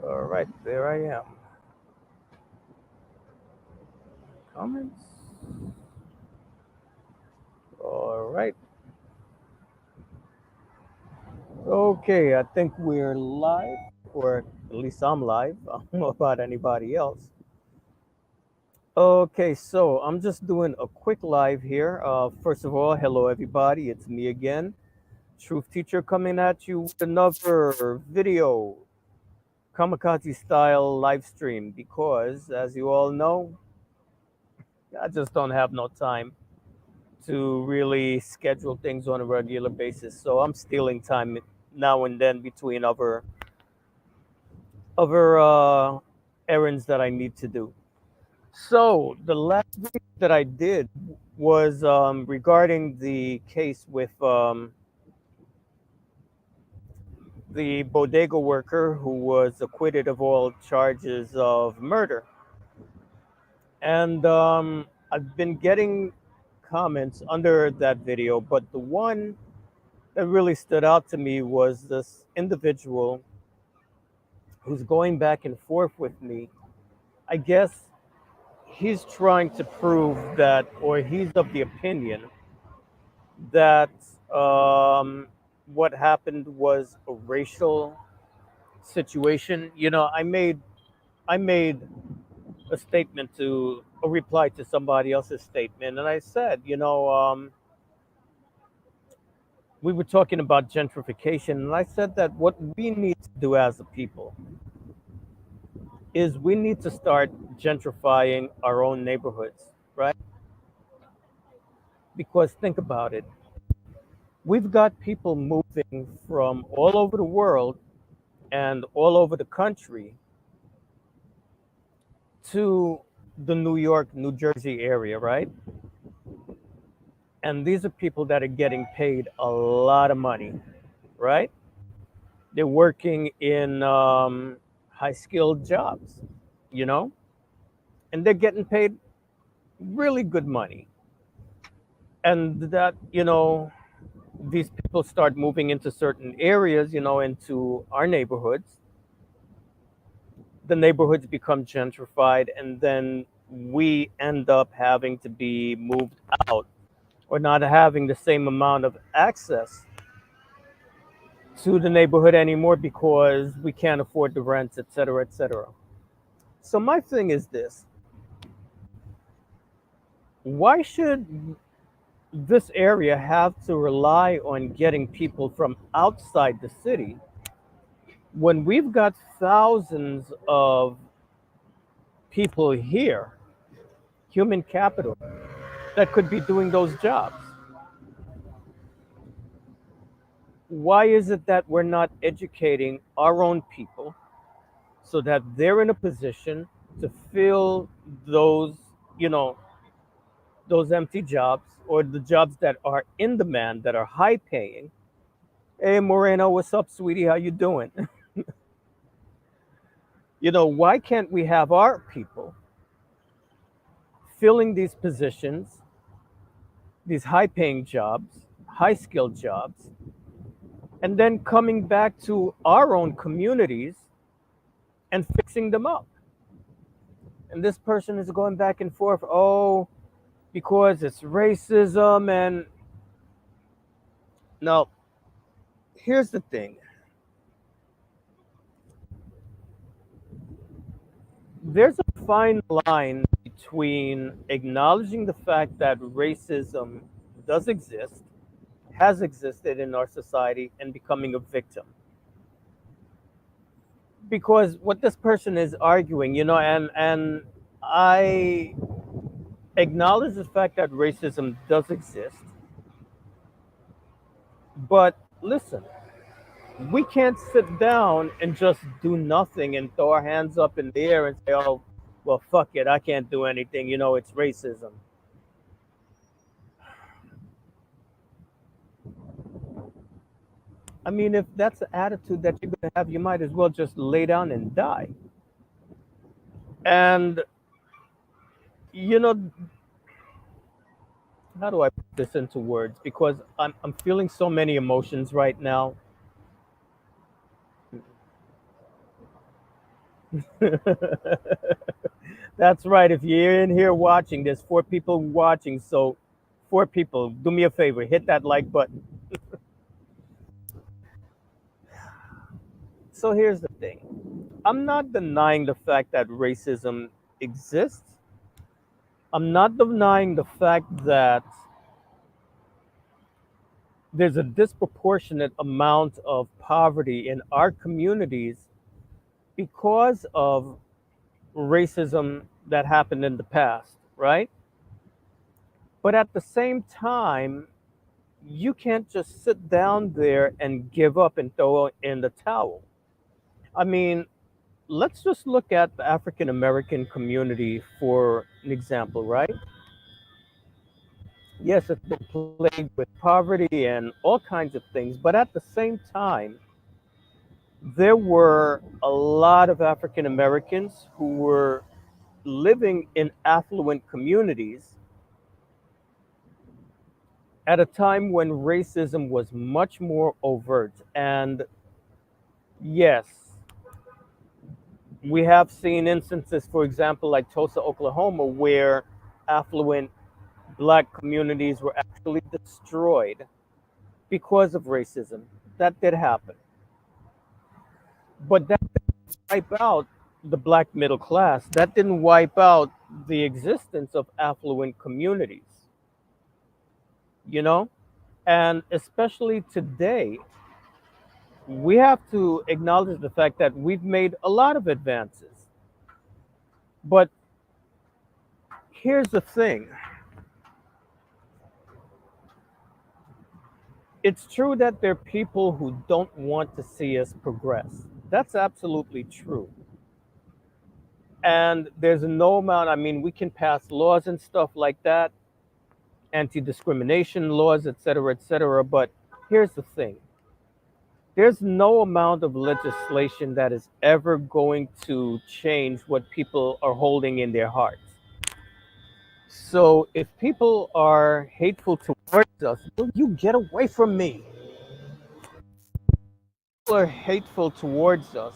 All right, there I am. Comments? All right. Okay, I think we're live, or at least I'm live. I don't know about anybody else. Okay, so I'm just doing a quick live here. First of all, hello everybody. It's me again, Truth Teacher, coming at you with another video, kamikaze style live stream. Because, as you all know, I just don't have no time to really schedule things on a regular basis. So I'm stealing time now and then between other errands that I need to do. So the last video that I did was regarding the case with the bodega worker who was acquitted of all charges of murder. And I've been getting comments under that video, but the one that really stood out to me was this individual who's going back and forth with me. I guess he's trying to prove that, or he's of the opinion that what happened was a racial situation. I made a statement to a reply to somebody else's statement, and I said, we were talking about gentrification, and I said that what we need to do as a people is we need to start gentrifying our own neighborhoods, right? Because think about it. We've got people moving from all over the world and all over the country to the New York, New Jersey area, right? And these are people that are getting paid a lot of money, right? They're working in high skilled jobs, you know, and they're getting paid really good money. And these people start moving into certain areas, into our neighborhoods. The neighborhoods become gentrified, and then we end up having to be moved out or not having the same amount of access to the neighborhood anymore because we can't afford the rents, et cetera, et cetera. So, my thing is this: why should this area have to rely on getting people from outside the city when we've got thousands of people here, human capital, that could be doing those jobs? Why is it that we're not educating our own people so that they're in a position to fill those, you know, those empty jobs or the jobs that are in demand that are high paying? Hey Moreno, what's up, sweetie? How you doing? Why can't we have our people filling these positions, these high paying jobs, high skilled jobs, and then coming back to our own communities and fixing them up? And this person is going back and forth, oh, because it's racism. And no, here's the thing: there's a fine line between acknowledging the fact that racism does exist, has existed in our society, and becoming a victim. Because what this person is arguing, and I acknowledge the fact that racism does exist, but listen, we can't sit down and just do nothing and throw our hands up in the air and say, oh, well, fuck it, I can't do anything, it's racism. I mean, if that's the attitude that you're going to have, you might as well just lay down and die. And, you know, how do I put this into words? Because I'm feeling so many emotions right now. That's right. If you're in here watching, there's four people watching. So, four people, do me a favor, hit that like button. So, here's the thing, I'm not denying the fact that racism exists. I'm not denying the fact that there's a disproportionate amount of poverty in our communities because of racism that happened in the past, right? But at the same time, you can't just sit down there and give up and throw in the towel. I mean, let's just look at the African American community for an example, right? Yes, it's been plagued with poverty and all kinds of things, but at the same time, there were a lot of African Americans who were living in affluent communities at a time when racism was much more overt. And yes, we have seen instances, for example, like Tulsa, Oklahoma, where affluent black communities were actually destroyed because of racism. That did happen. But that didn't wipe out the black middle class. That didn't wipe out the existence of affluent communities, you know? And especially today, we have to acknowledge the fact that we've made a lot of advances. But here's the thing, it's true that there are people who don't want to see us progress. That's absolutely true. And there's no amount, I mean, we can pass laws and stuff like that, anti discrimination laws, et cetera. But here's the thing, there's no amount of legislation that is ever going to change what people are holding in their hearts. So if people are hateful towards us, will you get away from me? People are hateful towards us,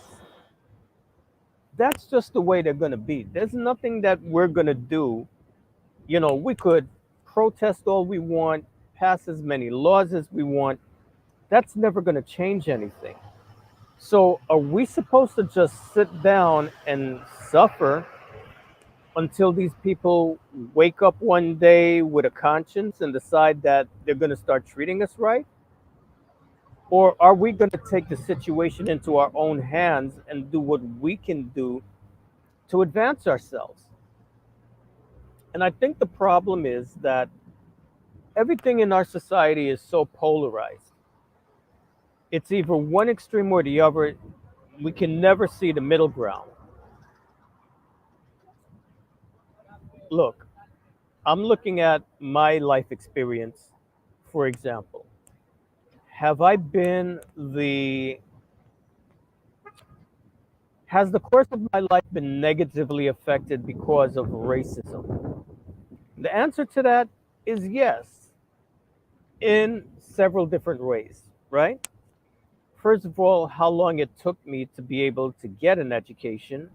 that's just the way they're going to be. There's nothing that we're going to do. You know, we could protest all we want, pass as many laws as we want. That's never going to change anything. So, are we supposed to just sit down and suffer until these people wake up one day with a conscience and decide that they're going to start treating us right? Or are we going to take the situation into our own hands and do what we can do to advance ourselves? And I think the problem is that everything in our society is so polarized. It's either one extreme or the other. We can never see the middle ground. Look, I'm looking at my life experience, for example. Have I been the, has the course of my life been negatively affected because of racism? The answer to that is yes, in several different ways, right? First of all, how long it took me to be able to get an education,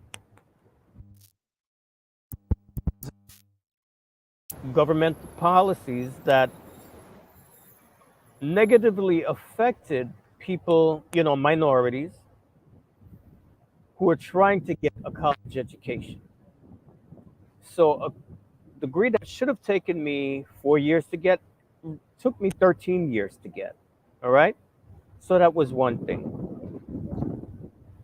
government policies that negatively affected people, you know, minorities who are trying to get a college education. So a degree that should have taken me 4 years to get took me 13 years to get. All right. So that was one thing.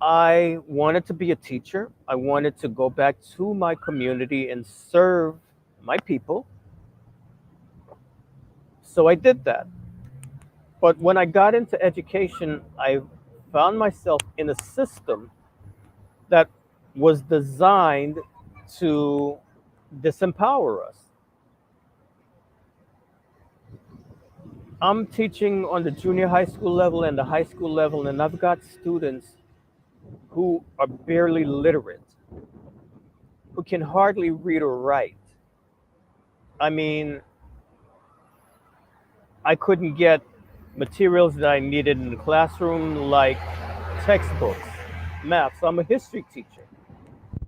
I wanted to be a teacher. I wanted to go back to my community and serve my people. So I did that. But when I got into education, I found myself in a system that was designed to disempower us. I'm teaching on the junior high school level and the high school level, and I've got students who are barely literate, who can hardly read or write. I mean, I couldn't get materials that I needed in the classroom, like textbooks, math. So I'm a history teacher.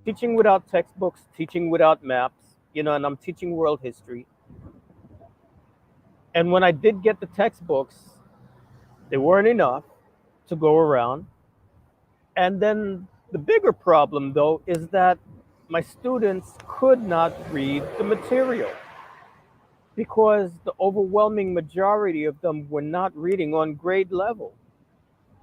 teaching without textbooks, teaching without maps, and I'm teaching world history. And when I did get the textbooks, they weren't enough to go around. And then the bigger problem, though, is that my students could not read the material because the overwhelming majority of them were not reading on grade level.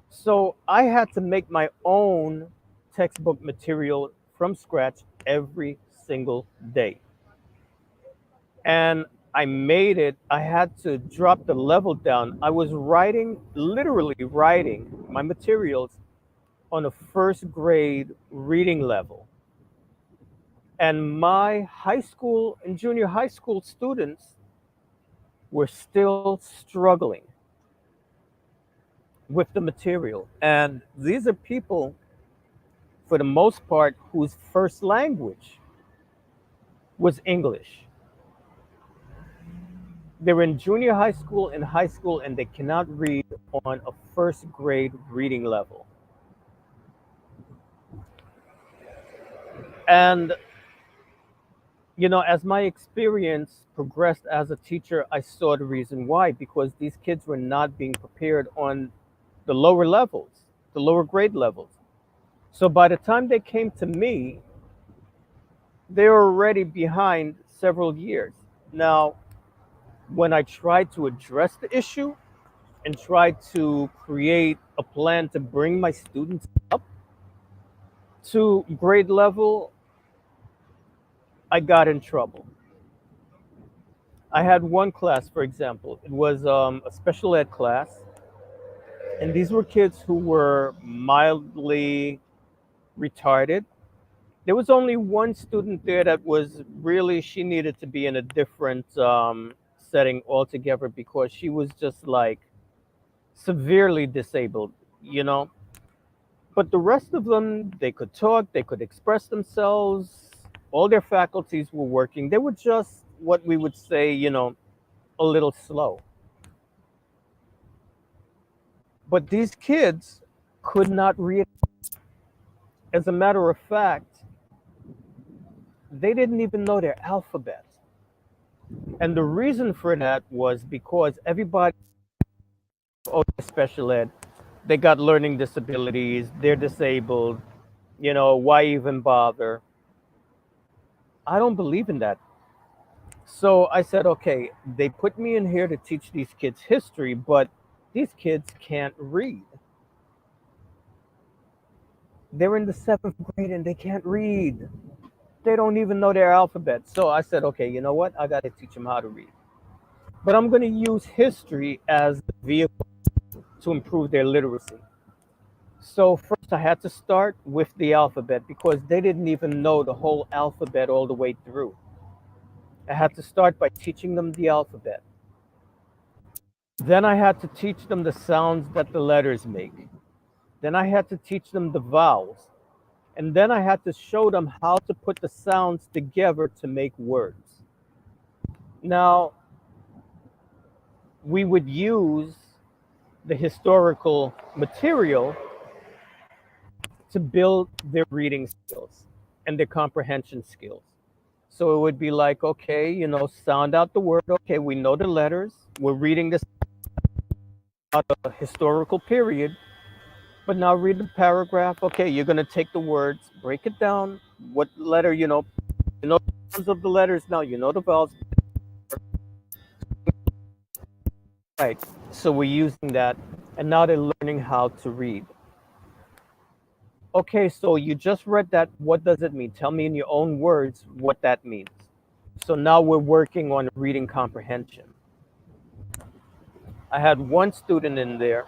So I had to make my own textbook material from scratch every single day. And I made it, I had to drop the level down. I was writing, literally writing my materials on a first grade reading level. And my high school and junior high school students were still struggling with the material. And these are people, for the most part, whose first language was English. They're in junior high school and high school, and they cannot read on a first grade reading level. And, as my experience progressed as a teacher, I saw the reason why, because these kids were not being prepared on the lower levels, the lower grade levels. So by the time they came to me, they were already behind several years. Now, when I tried to address the issue and tried to create a plan to bring my students up to grade level, I got in trouble. I had one class, for example, it was a special ed class, and these were kids who were mildly retarded. There was only one student there that was really, she needed to be in a different setting altogether because she was just like severely disabled, you know. But the rest of them, they could talk, they could express themselves, all their faculties were working. They were just what we would say, a little slow. But these kids could not read. As a matter of fact, they didn't even know their alphabet. And the reason for that was because everybody, oh, special ed, they got learning disabilities, they're disabled, why even bother? I don't believe in that. So I said, okay, they put me in here to teach these kids history, but these kids can't read. They're in the seventh grade and they can't read. They don't even know their alphabet. So I said, okay, you know what? I got to teach them how to read. But I'm going to use history as the vehicle to improve their literacy. So first I had to start with the alphabet because they didn't even know the whole alphabet all the way through. I had to start by teaching them the alphabet. Then I had to teach them the sounds that the letters make. Then I had to teach them the vowels. And then I had to show them how to put the sounds together to make words. Now, we would use the historical material to build their reading skills and their comprehension skills. So it would be like, okay, sound out the word. Okay, we know the letters. We're reading this about a historical period, but now read the paragraph. Okay, you're going to take the words, break it down. What letter, the sounds of the letters now, the vowels. Right. So we're using that, and now they're learning how to read. Okay, so you just read that. What does it mean? Tell me in your own words what that means. So now we're working on reading comprehension. I had one student in there.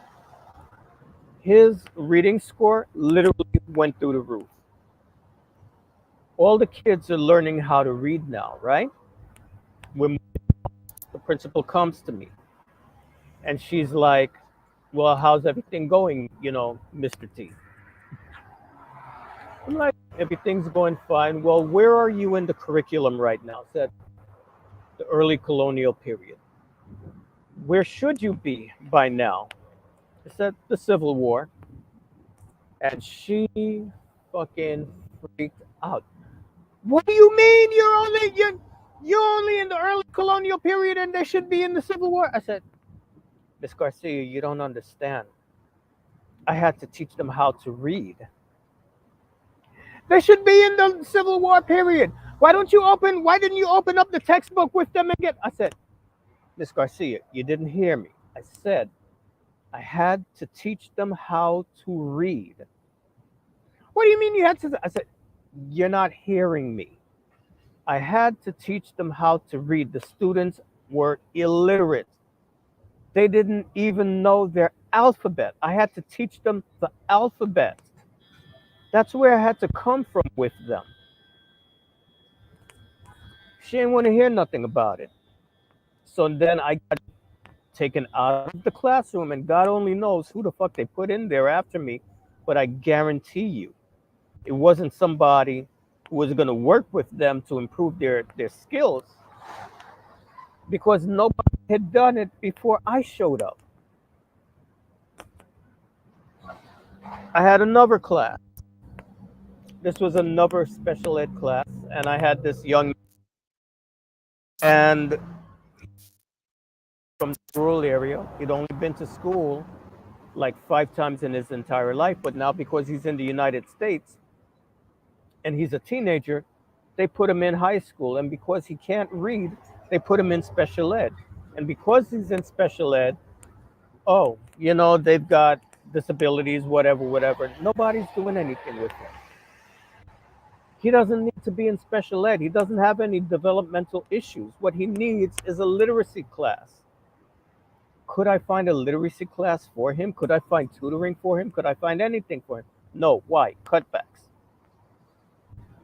His reading score literally went through the roof. All the kids are learning how to read now, right? When the principal comes to me and she's like, well, how's everything going, Mr. T? I'm like, everything's going fine. Well, where are you in the curriculum right now? I said, the early colonial period. Where should you be by now? I said, the Civil War. And she fucking freaked out. What do you mean you're only in the early colonial period and they should be in the Civil War? I said, Miss Garcia, you don't understand. I had to teach them how to read. They should be in the Civil War period. Why didn't you open up the textbook with them and get I said, Miss Garcia, you didn't hear me. I said I had to teach them how to read. What do you mean you had to? I said, you're not hearing me. I had to teach them how to read. The students were illiterate. They didn't even know their alphabet. I had to teach them the alphabet. That's where I had to come from with them. She didn't want to hear nothing about it. So then I got taken out of the classroom, and God only knows who the fuck they put in there after me. But I guarantee you, it wasn't somebody who was going to work with them to improve their skills, because nobody had done it before I showed up. I had another class. This was another special ed class, and I had this young and from the rural area. He'd only been to school like 5 times in his entire life, but now because he's in the United States and he's a teenager, they put him in high school, and because he can't read, they put him in special ed. And because he's in special ed, oh, they've got disabilities, whatever, whatever. Nobody's doing anything with him. He doesn't need to be in special ed. He doesn't have any developmental issues. What he needs is a literacy class. Could I find a literacy class for him? Could I find tutoring for him? Could I find anything for him? No. Why? Cutbacks.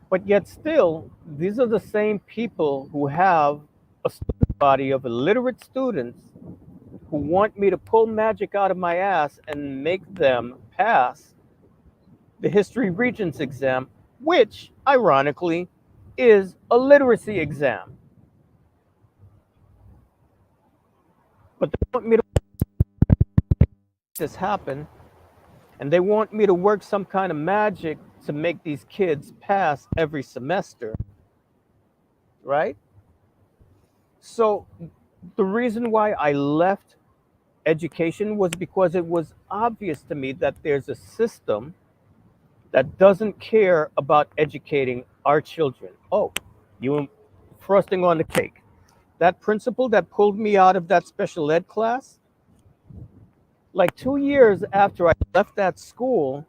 But yet still, these are the same people who have a student body of illiterate students who want me to pull magic out of my ass and make them pass the History Regents exam, which, ironically, is a literacy exam. But they want me to make this happen, and they want me to work some kind of magic to make these kids pass every semester, right? So the reason why I left education was because it was obvious to me that there's a system that doesn't care about educating our children. Oh, you frosting on the cake. That principal that pulled me out of that special ed class, like 2 years after I left that school,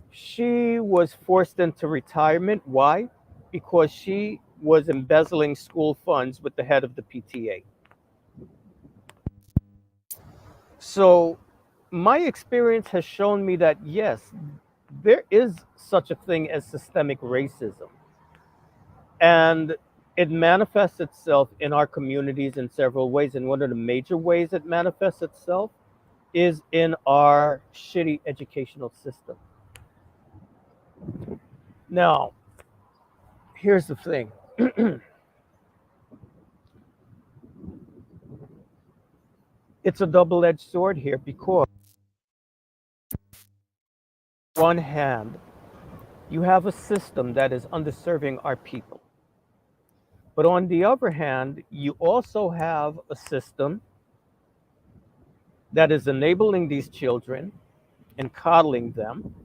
she was forced into retirement. Why? Because she was embezzling school funds with the head of the PTA. So my experience has shown me that yes, there is such a thing as systemic racism. And it manifests itself in our communities in several ways. And one of the major ways it manifests itself is in our shitty educational system. Now, here's the thing. It's a double-edged sword here, because on one hand, you have a system that is underserving our people. But on the other hand, you also have a system that is enabling these children and coddling them.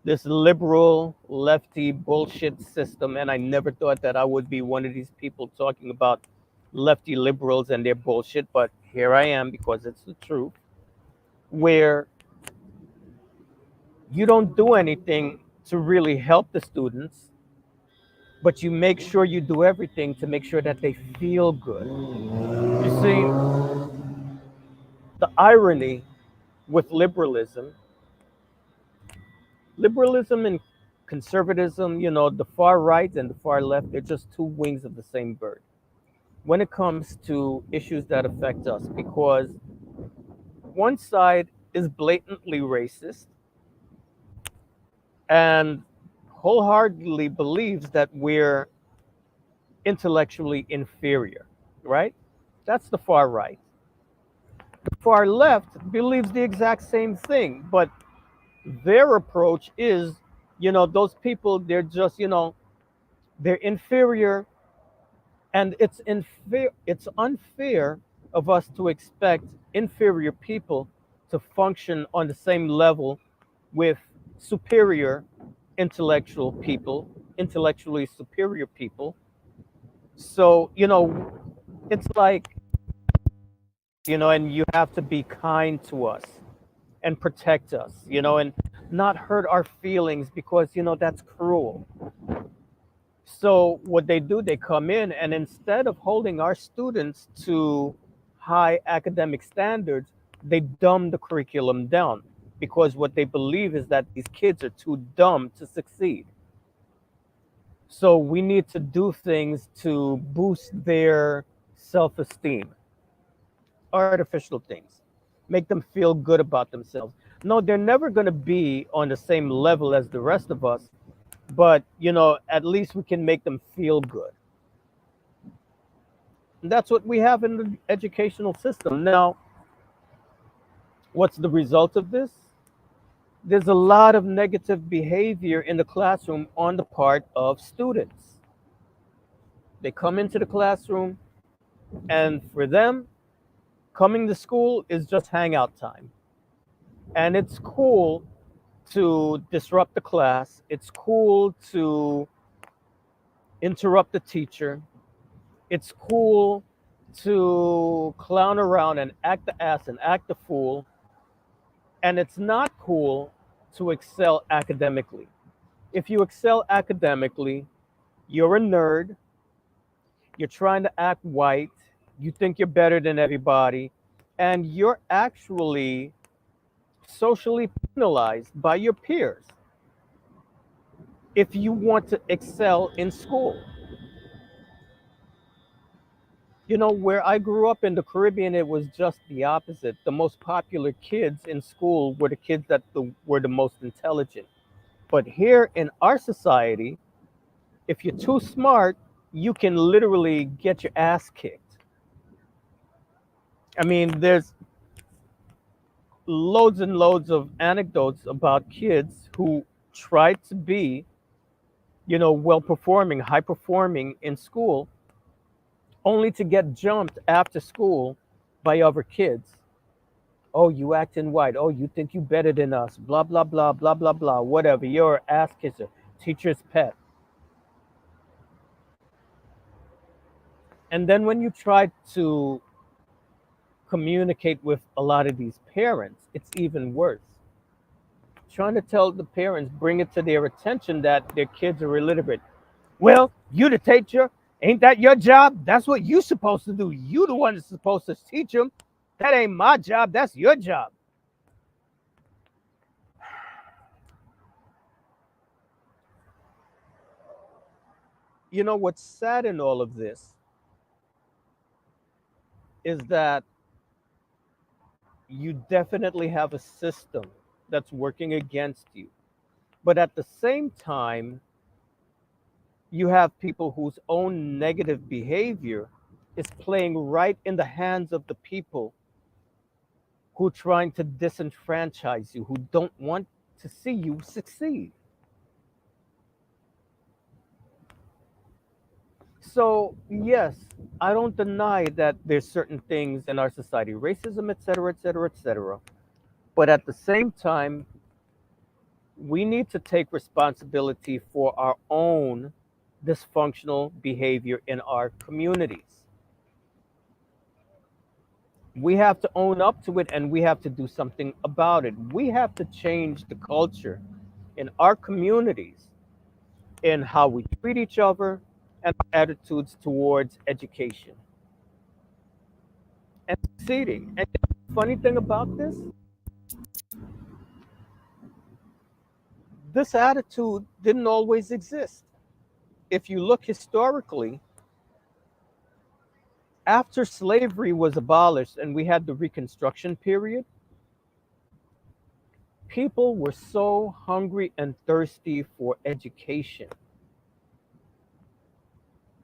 This liberal, lefty bullshit system, and I never thought that I would be one of these people talking about lefty liberals and their bullshit, but here I am because it's the truth, where you don't do anything to really help the students, but you make sure you do everything to make sure that they feel good. You see, the irony with liberalism and conservatism, the far right and the far left, they're just two wings of the same bird when it comes to issues that affect us, because one side is blatantly racist and wholeheartedly believes that we're intellectually inferior, right? That's the far right. The far left believes the exact same thing, but their approach is Those people, they're just, they're inferior, and it's unfair of us to expect inferior people to function on the same level with superior intellectual people, intellectually superior people. So, it's like, and you have to be kind to us and protect us, and not hurt our feelings, because, that's cruel. So what they do, they come in, and instead of holding our students to high academic standards, they dumb the curriculum down, because what they believe is that these kids are too dumb to succeed. So we need to do things to boost their self-esteem, artificial things, make them feel good about themselves. No, they're never going to be on the same level as the rest of us, but at least we can make them feel good. And that's what we have in the educational system. Now, what's the result of this? There's a lot of negative behavior in the classroom on the part of students. They come into the classroom, and for them, coming to school is just hangout time. And it's cool to disrupt the class, it's cool to interrupt the teacher, it's cool to clown around and act the ass and act the fool. And it's not cool to excel academically. If you excel academically, you're a nerd, you're trying to act white, you think you're better than everybody, and you're actually socially penalized by your peers if you want to excel in school. Where I grew up in the Caribbean, it was just the opposite. The most popular kids in school were the kids that were the most intelligent. But here in our society, if you're too smart, you can literally get your ass kicked. I mean, there's loads and loads of anecdotes about kids who tried to be, well performing, high performing in school, only to get jumped after school by other kids. Oh, you acting white. Oh, you think you better than us. Blah, blah, blah, blah, blah, blah. Whatever. You're an ass kisser. Teacher's pet. And then when you try to communicate with a lot of these parents, it's even worse. Trying to tell the parents, bring it to their attention that their kids are illiterate. Well, you the teacher, ain't that your job? That's what you supposed to do. You the one that's supposed to teach them. That ain't my job. That's your job. What's sad in all of this is that you definitely have a system that's working against you. But at the same time, you have people whose own negative behavior is playing right in the hands of the people who are trying to disenfranchise you, who don't want to see you succeed. So, yes, I don't deny that there's certain things in our society, racism, etc., etc., etc. But at the same time, we need to take responsibility for our own dysfunctional behavior in our communities. We have to own up to it, and we have to do something about it. We have to change the culture in our communities, in how we treat each other, and our attitudes towards education and succeeding. And the funny thing about this attitude didn't always exist. If you look historically, after slavery was abolished and we had the Reconstruction period, people were so hungry and thirsty for education.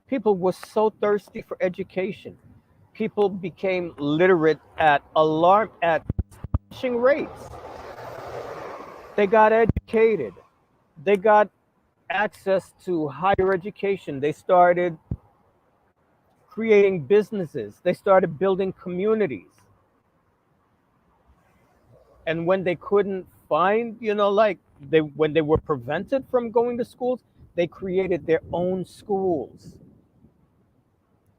People were so thirsty for education. People became literate at astonishing rates. They got educated. They got access to higher education. They started creating businesses. They started building communities. And when they couldn't find, like they when they were prevented from going to schools, they created their own schools.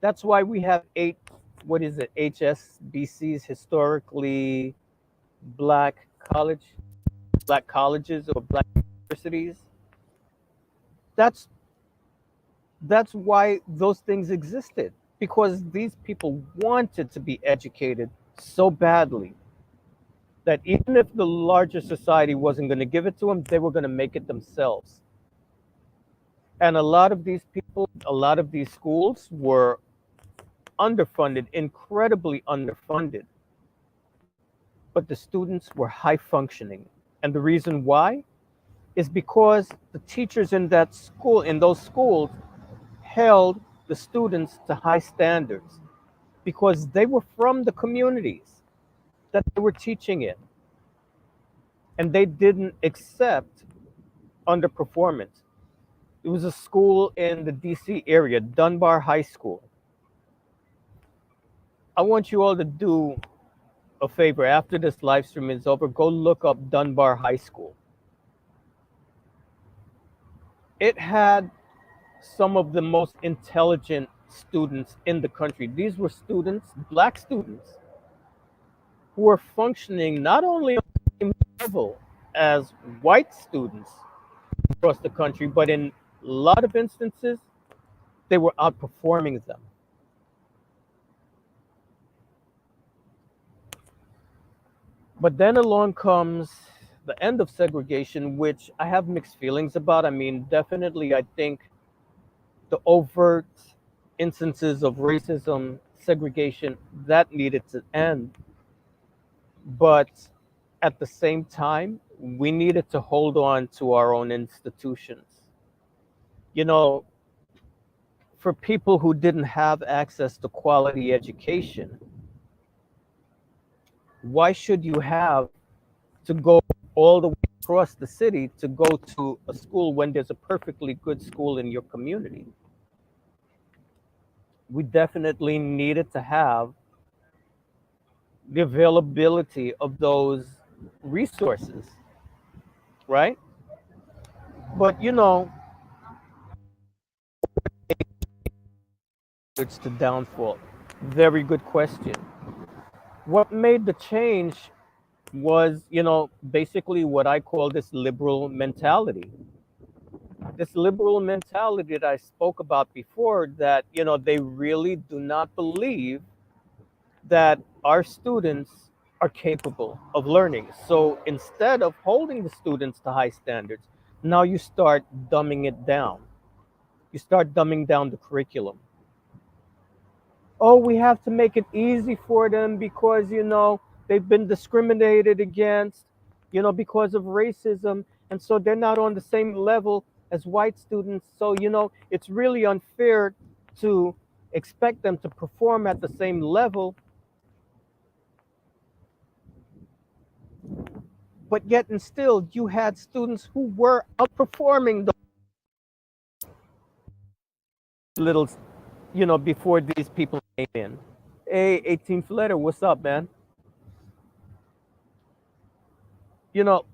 That's why we have eight, what is it, HSBCs, historically black college, black colleges or black universities. That's that's why those things existed, because these people wanted to be educated so badly that even if the larger society wasn't going to give it to them, they were going to make it themselves. And a lot of these people, a lot of these schools were underfunded, incredibly underfunded, but the students were high functioning. And the reason why is because the teachers in that school, in those schools, held the students to high standards because they were from the communities that they were teaching in, and they didn't accept underperformance. It was a school in the DC area, Dunbar High School. I want you all to do a favor. After this live stream is over, go look up Dunbar High School. It had some of the most intelligent students in the country. These were students, black students, who were functioning not only on the same level as white students across the country, but in a lot of instances, they were outperforming them. But then along comes the end of segregation, which I have mixed feelings about. I mean, definitely, I think the overt instances of racism, segregation, that needed to end. But at the same time, we needed to hold on to our own institutions. You know, for people who didn't have access to quality education, why should you have to go all the way across the city to go to a school when there's a perfectly good school in your community? We definitely needed to have the availability of those resources, right? But it's the downfall. Very good question. What made the change was, basically what I call this liberal mentality. This liberal mentality that I spoke about before, that, they really do not believe that our students are capable of learning. So instead of holding the students to high standards, now you start dumbing it down. You start dumbing down the curriculum. Oh, we have to make it easy for them because, they've been discriminated against, because of racism. And so they're not on the same level as white students. So, it's really unfair to expect them to perform at the same level. But yet and still, you had students who were outperforming the little, before these people came in. Hey, 18th letter, what's up, man? You know,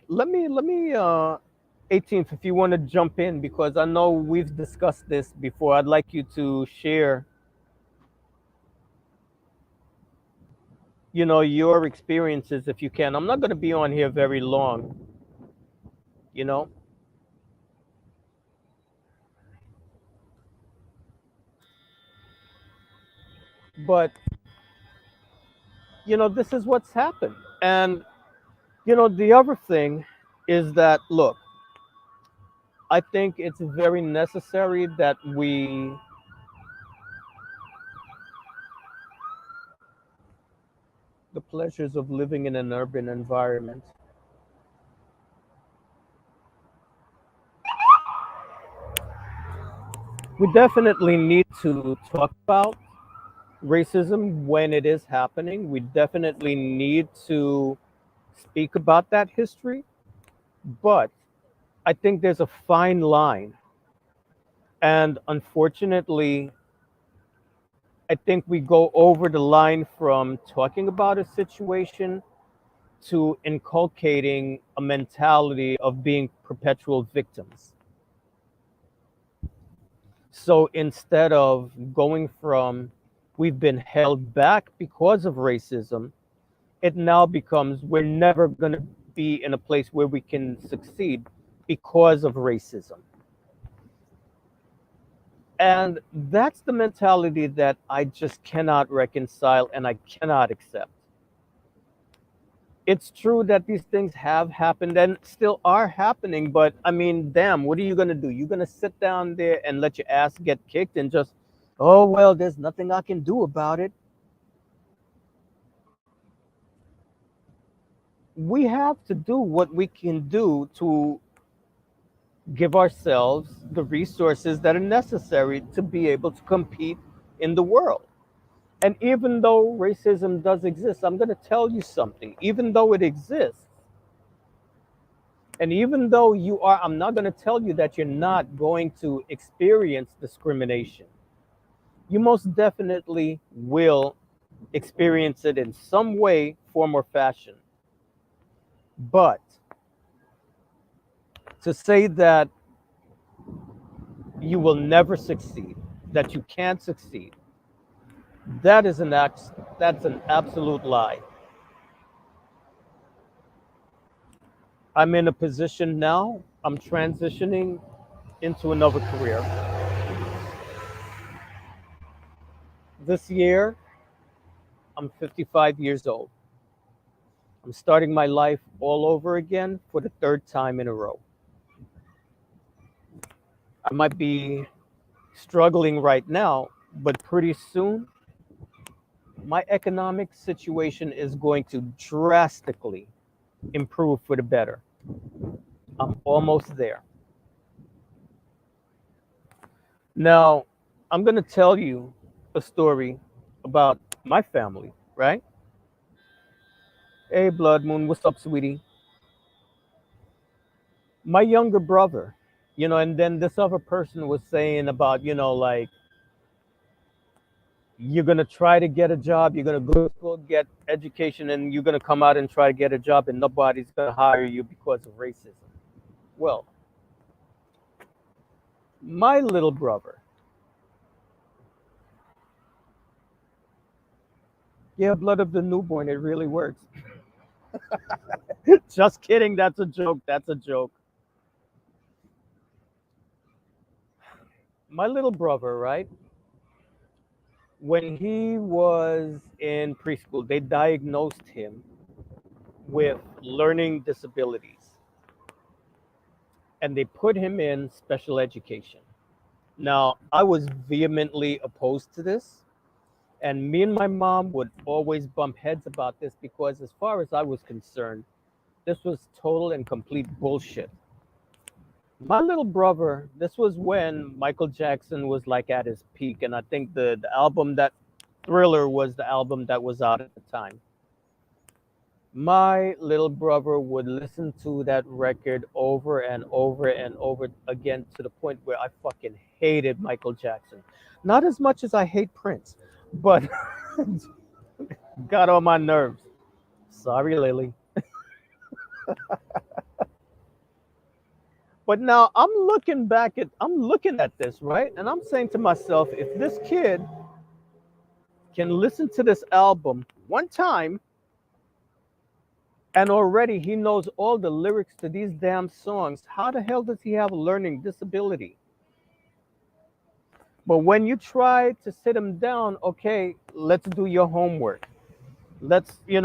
let me 18th, if you want to jump in, because I know we've discussed this before. I'd like you to share, your experiences if you can. I'm not going to be on here very long, you know, but this is what's happened. And the other thing is that, look, I think it's very necessary that the pleasures of living in an urban environment. We definitely need to talk about racism when it is happening. We definitely need to speak about that history. But I think there's a fine line. And unfortunately, I think we go over the line from talking about a situation to inculcating a mentality of being perpetual victims. So instead of going from we've been held back because of racism, it now becomes we're never going to be in a place where we can succeed because of racism. And that's the mentality that I just cannot reconcile and I cannot accept. It's true that these things have happened and still are happening, but I mean, damn, what are you going to do? You're going to sit down there and let your ass get kicked and just, oh, well, there's nothing I can do about it. We have to do what we can do to give ourselves the resources that are necessary to be able to compete in the world. And even though racism does exist, I'm going to tell you something. Even though it exists, and even though you are, I'm not going to tell you that you're not going to experience discrimination. You most definitely will experience it in some way, form, or fashion. But to say that you will never succeed, that you can't succeed, that is that's an absolute lie. I'm in a position now, I'm transitioning into another career. This year, I'm 55 years old. I'm starting my life all over again for the third time in a row. I might be struggling right now, but pretty soon, my economic situation is going to drastically improve for the better. I'm almost there. Now, I'm going to tell you a story about my family, right? Hey, Blood Moon, what's up, sweetie? My younger brother, and then this other person was saying about, like, you're going to try to get a job, you're going to go to school, get education, and you're going to come out and try to get a job, and nobody's going to hire you because of racism. Well, my little brother, yeah, blood of the newborn, it really works. Just kidding, that's a joke, that's a joke. My little brother, right? When he was in preschool, they diagnosed him with learning disabilities and they put him in special education. Now, I was vehemently opposed to this, and me and my mom would always bump heads about this because, as far as I was concerned, this was total and complete bullshit. My little brother, this was when Michael Jackson was like at his peak, and I think the album that Thriller was the album that was out at the time. My little brother would listen to that record over and over and over again to the point where I fucking hated Michael Jackson. Not as much as I hate Prince, but got on my nerves. Sorry, Lily. But now I'm looking at this, right? And I'm saying to myself, if this kid can listen to this album one time and already he knows all the lyrics to these damn songs, how the hell does he have a learning disability? But when you try to sit him down, okay, let's do your homework. Let's, he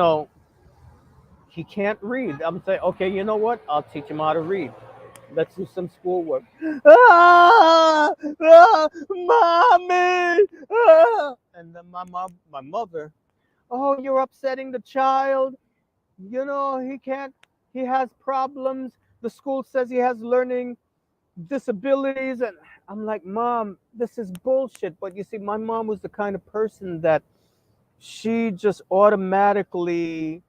can't read. I'm saying, okay, you know what? I'll teach him how to read. Let's do some schoolwork. Mommy! And then my mother, oh, you're upsetting the child. He can't, he has problems. The school says he has learning disabilities. And I'm like, Mom, this is bullshit. But you see, my mom was the kind of person that she just automatically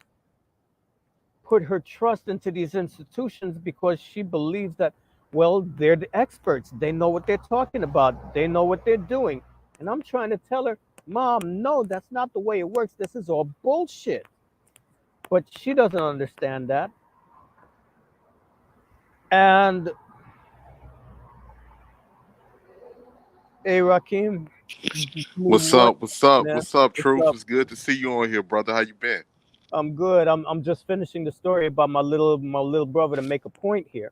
put her trust into these institutions because she believes that, well, they're the experts. They know what they're talking about. They know what they're doing. And I'm trying to tell her, Mom, no, that's not the way it works. This is all bullshit. But she doesn't understand that. And hey, Rakim, What's what, up? What's up? man? What's up, What's Truth? up? It's good to see you on here, brother. How you been? I'm good. I'm just finishing the story about my little brother to make a point here.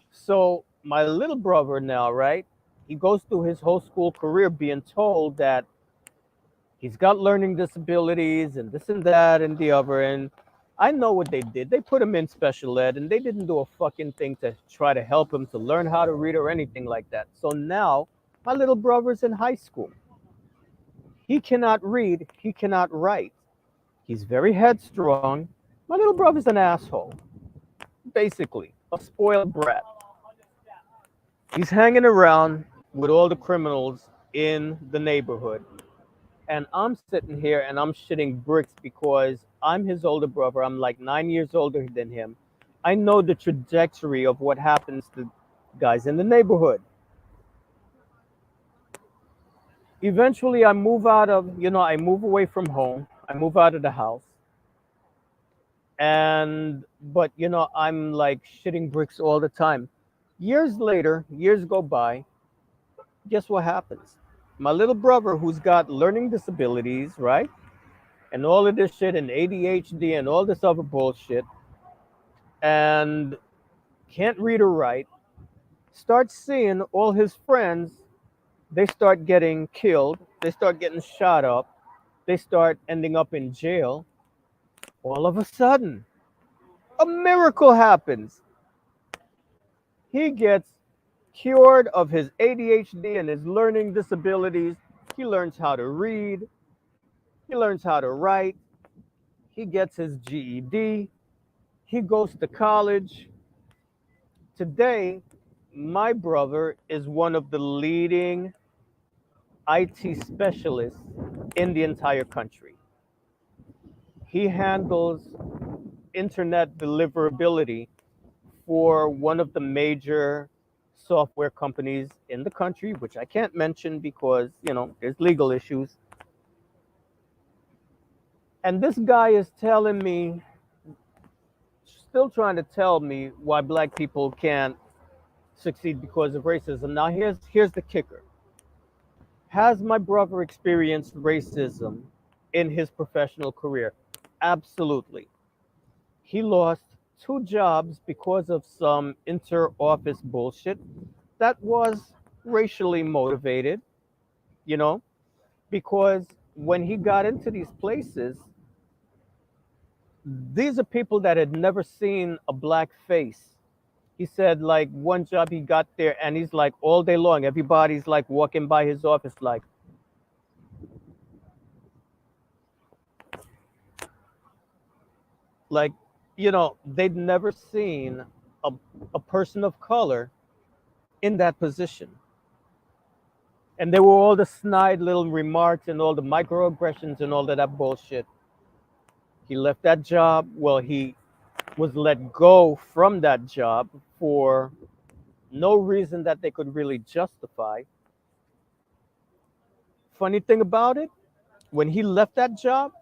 So my little brother now, right? He goes through his whole school career being told that he's got learning disabilities and this and that and the other. And I know what they did. They put him in special ed and they didn't do a fucking thing to try to help him to learn how to read or anything like that. So now my little brother's in high school. He cannot read, he cannot write. He's very headstrong. My little brother's an asshole, basically, a spoiled brat. He's hanging around with all the criminals in the neighborhood. And I'm sitting here and I'm shitting bricks because I'm his older brother. I'm like 9 years older than him. I know the trajectory of what happens to guys in the neighborhood. Eventually, I move away from home. I move out of the house. But, I'm like shitting bricks all the time. Years later, years go by. Guess what happens? My little brother, who's got learning disabilities, right? And all of this shit and ADHD and all this other bullshit and can't read or write, starts seeing all his friends, they start getting killed, they start getting shot up, they start ending up in jail. All of a sudden, a miracle happens. He gets cured of his ADHD and his learning disabilities. He learns how to read, he learns how to write, he gets his GED, he goes to college. Today, my brother is one of the leading IT specialists in the entire country. He handles internet deliverability for one of the major software companies in the country, which I can't mention because, there's legal issues. And this guy is telling me, still trying to tell me why black people can't succeed because of racism. Now, here's the kicker. Has my brother experienced racism in his professional career? Absolutely. He lost two jobs because of some inter office bullshit that was racially motivated, you know, because when he got into these places, these are people that had never seen a black face. He said, like, one job he got there, and he's like, all day long, everybody's like walking by his office, like, they'd never seen a, a person of color in that position. And there were all the snide little remarks and all the microaggressions and all of that bullshit. He left that job. Well, he was let go from that job for no reason that they could really justify. Funny thing about it, when he left that job,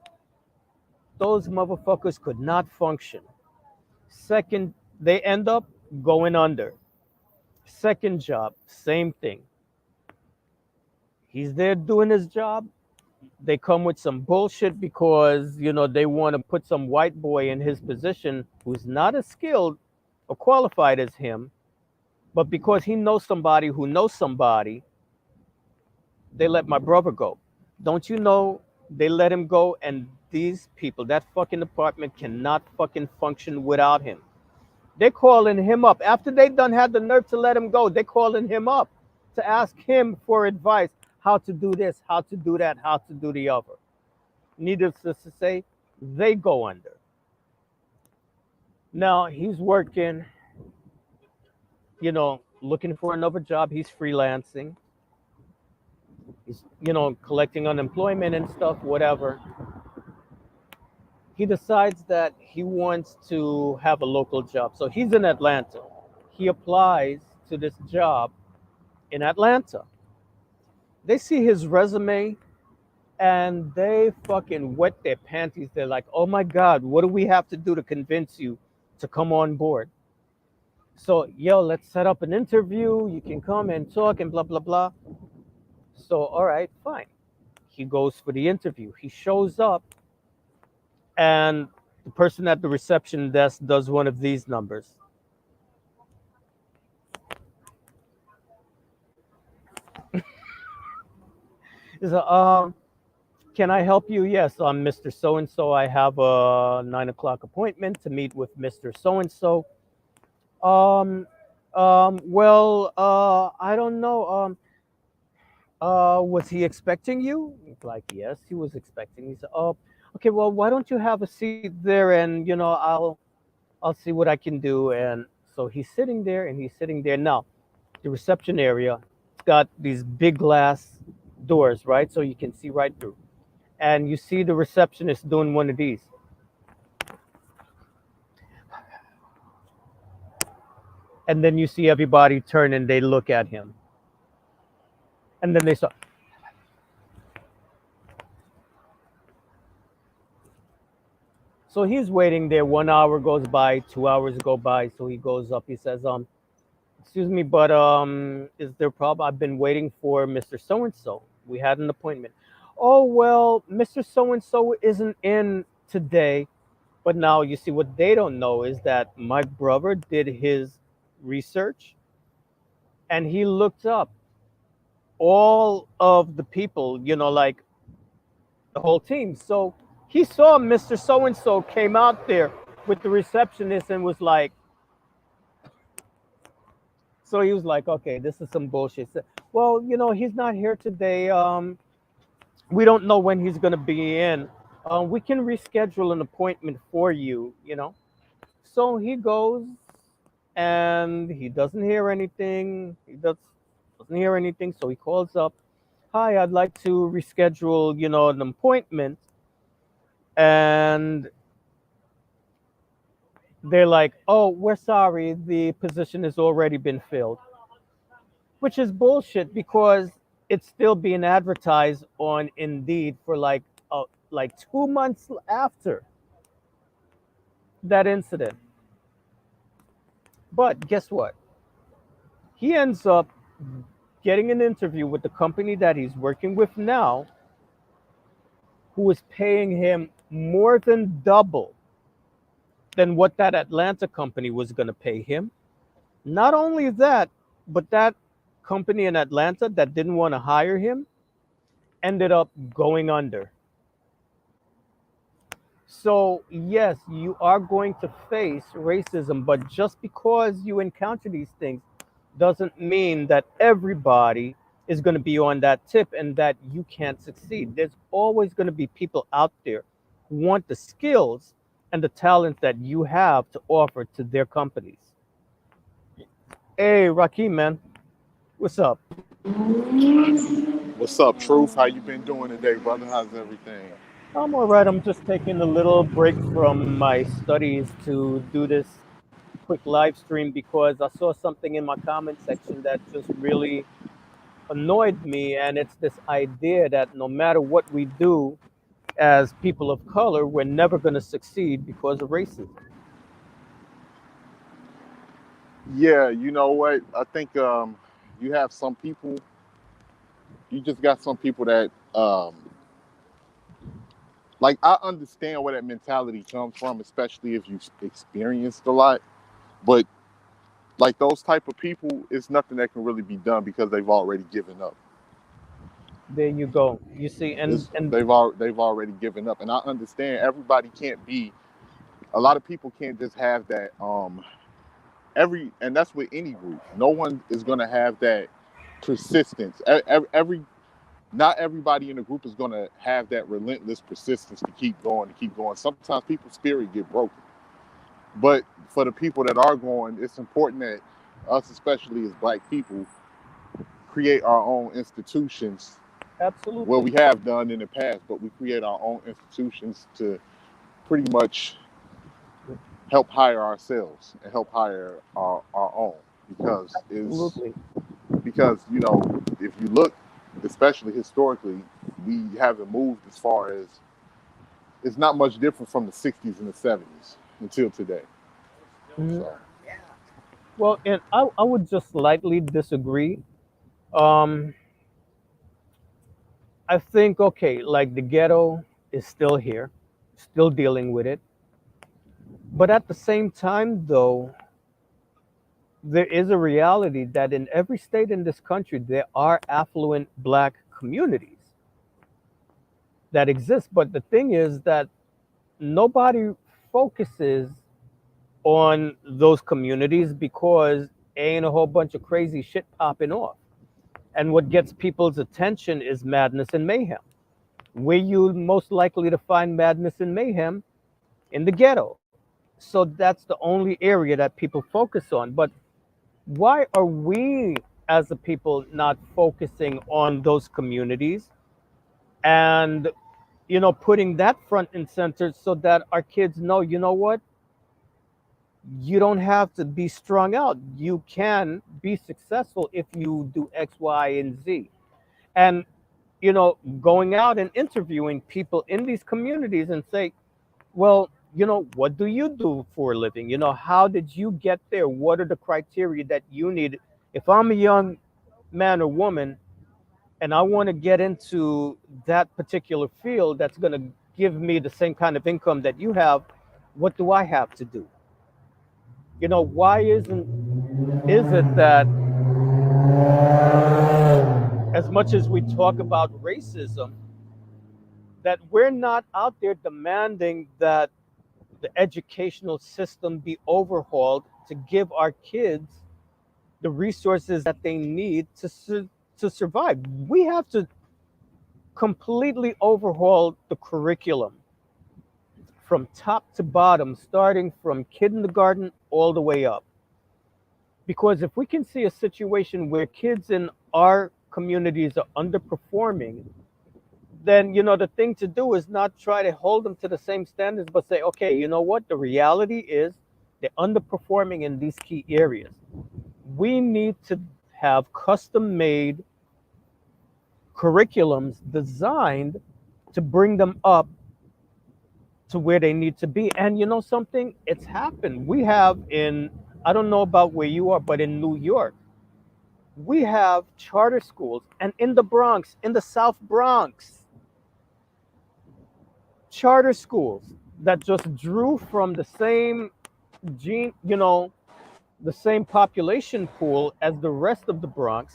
those motherfuckers could not function. Second, they end up going under. Second job, same thing. He's there doing his job. They come with some bullshit because, they want to put some white boy in his position who's not as skilled or qualified as him, but because he knows somebody who knows somebody, they let my brother go. Don't you know they let him go and these people, that fucking department cannot fucking function without him. They're calling him up. After they done had the nerve to let him go, they're calling him up to ask him for advice how to do this, how to do that, how to do the other. Needless to say, they go under. Now he's working, looking for another job. He's freelancing. He's, collecting unemployment and stuff, whatever. He decides that he wants to have a local job. So he's in Atlanta. He applies to this job in Atlanta. They see his resume and they fucking wet their panties. They're like, oh my God, what do we have to do to convince you to come on board? So, yo, let's set up an interview. You can come and talk and blah, blah, blah. So, all right, fine. He goes for the interview. He shows up, and the person at the reception desk does one of these numbers. He's like, can I help you? Yes, I'm Mr. So and so. I have a 9 o'clock appointment to meet with Mr. So and so. Um, I don't know. Was he expecting you? Like, yes, he was expecting. He said, oh, okay. Well, why don't you have a seat there, and I'll see what I can do. And so he's sitting there, and he's sitting there. Now, the reception area, it's got these big glass doors, right? So you can see right through. And you see the receptionist doing one of these. And then you see everybody turn and they look at him. And then they start. So he's waiting there. 1 hour goes by, 2 hours go by. So he goes up. He says, excuse me, but is there a problem? I've been waiting for Mr. So and so. We had an appointment. Oh well, Mr. So and so isn't in today. But now you see what they don't know is that my brother did his research and he looked up all of the people, like the whole team. So he saw Mr. So and so came out there with the receptionist and was like, so he was like, okay, this is some bullshit. So, well, he's not here today. We don't know when he's going to be in. We can reschedule an appointment for you. So he goes and he doesn't hear anything. Doesn't hear anything. So he calls up, hi, I'd like to reschedule, an appointment. And they're like, oh, we're sorry, the position has already been filled, which is bullshit because it's still being advertised on Indeed for like 2 months after that incident. But guess what? He ends up getting an interview with the company that he's working with now, who is paying him more than double than what that Atlanta company was going to pay him. Not only that, but that company in Atlanta that didn't want to hire him ended up going under. So, yes, you are going to face racism, but just because you encounter these things doesn't mean that everybody is going to be on that tip and that you can't succeed. There's always going to be people out there who want the skills and the talent that you have to offer to their companies. Hey, Rakim, man, what's up? What's up, Truth? How you been doing today, brother? How's everything? I'm all right. I'm just taking a little break from my studies to do this quick live stream because I saw something in my comment section that just really annoyed me. And it's this idea that no matter what we do as people of color, we're never going to succeed because of racism. Yeah, you know what? I think you have some people. You just got some people that like. I understand where that mentality comes from, especially if you experienced a lot. But like those type of people, it's nothing that can really be done because they've already given up. There you go. You see, and They've already given up, and I understand everybody can't be. A lot of people can't just have that. And that's with any group. No one is going to have that persistence. Not everybody in the group is going to have that relentless persistence to keep going, to keep going. Sometimes people's spirit get broken. But for the people that are going, it's important that us, especially as Black people, create our own institutions. Well, absolutely. we have done in the past, but we create our own institutions to pretty much help hire ourselves and help hire our own, because is Absolutely. because if you look, especially historically, we haven't moved as far as, it's not much different from the 60s and the 70s until today. Mhm. So Well, and I would just slightly disagree. Um, I think, okay, like the ghetto is still here, still dealing with it. But at the same time, though, there is a reality that in every state in this country, there are affluent black communities that exist. But the thing is that nobody focuses on those communities because ain't a whole bunch of crazy shit popping off. And what gets people's attention is madness and mayhem. Where you most likely to find madness and mayhem? In the ghetto. So that's the only area that people focus on. But why are we as a people not focusing on those communities and putting that front and center so that our kids know, you know what, you don't have to be strung out. You can be successful if you do X, Y, and Z. And going out and interviewing people in these communities and say, well, what do you do for a living? How did you get there? What are the criteria that you need? If I'm a young man or woman and I want to get into that particular field that's going to give me the same kind of income that you have, what do I have to do? Why is it that as much as we talk about racism, that we're not out there demanding that the educational system be overhauled to give our kids the resources that they need to survive? We have to completely overhaul the curriculum from top to bottom, starting from kindergarten all the way up. Because if we can see a situation where kids in our communities are underperforming, then the thing to do is not try to hold them to the same standards, but say, okay, you know what? The reality is they're underperforming in these key areas. We need to have custom made curriculums designed to bring them up to where they need to be. And you know something? It's happened. We have I don't know about where you are, but in New York, we have charter schools. And in the Bronx, in the South Bronx, charter schools that just drew from the same gene, the same population pool as the rest of the Bronx,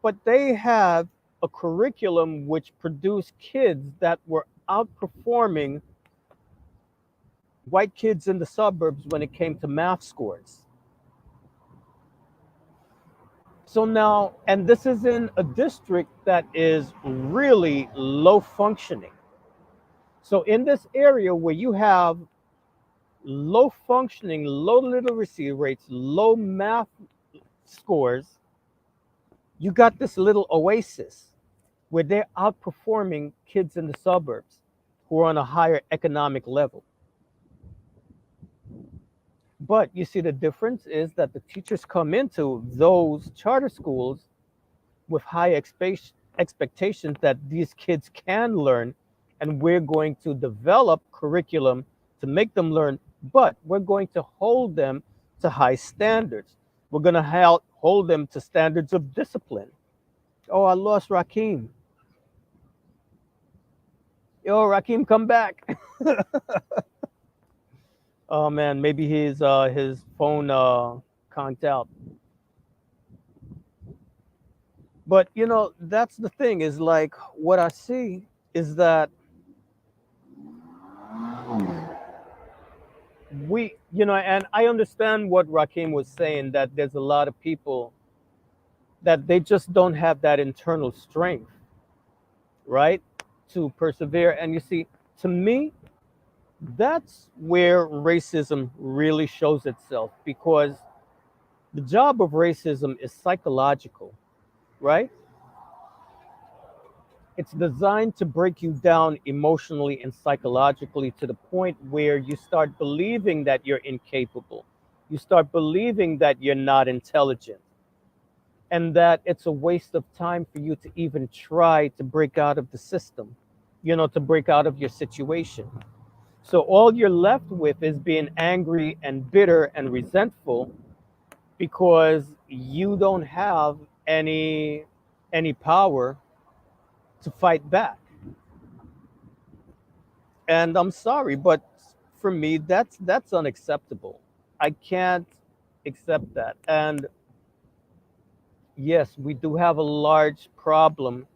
but they have a curriculum which produced kids that were outperforming white kids in the suburbs when it came to math scores. So now, and this is in a district that is really low functioning. So in this area where you have low functioning, low literacy rates, low math scores, you got this little oasis where they're outperforming kids in the suburbs who are on a higher economic level. But you see, the difference is that the teachers come into those charter schools with high expectations that these kids can learn, and we're going to develop curriculum to make them learn, but we're going to hold them to high standards. We're going to hold them to standards of discipline. Oh, I lost Rakim. Yo, Rakim, come back. Oh man, maybe his phone conked out. But that's the thing, is like what I see is that and I understand what Rakim was saying, that there's a lot of people that they just don't have that internal strength, right? To persevere. And you see, to me, that's where racism really shows itself, because the job of racism is psychological, right? It's designed to break you down emotionally and psychologically to the point where you start believing that you're incapable. You start believing that you're not intelligent and that it's a waste of time for you to even try to break out of the system, to break out of your situation. So all you're left with is being angry and bitter and resentful because you don't have any any power to fight back. And I'm sorry, but for me that's unacceptable. I can't accept that. And yes, we do have a large problem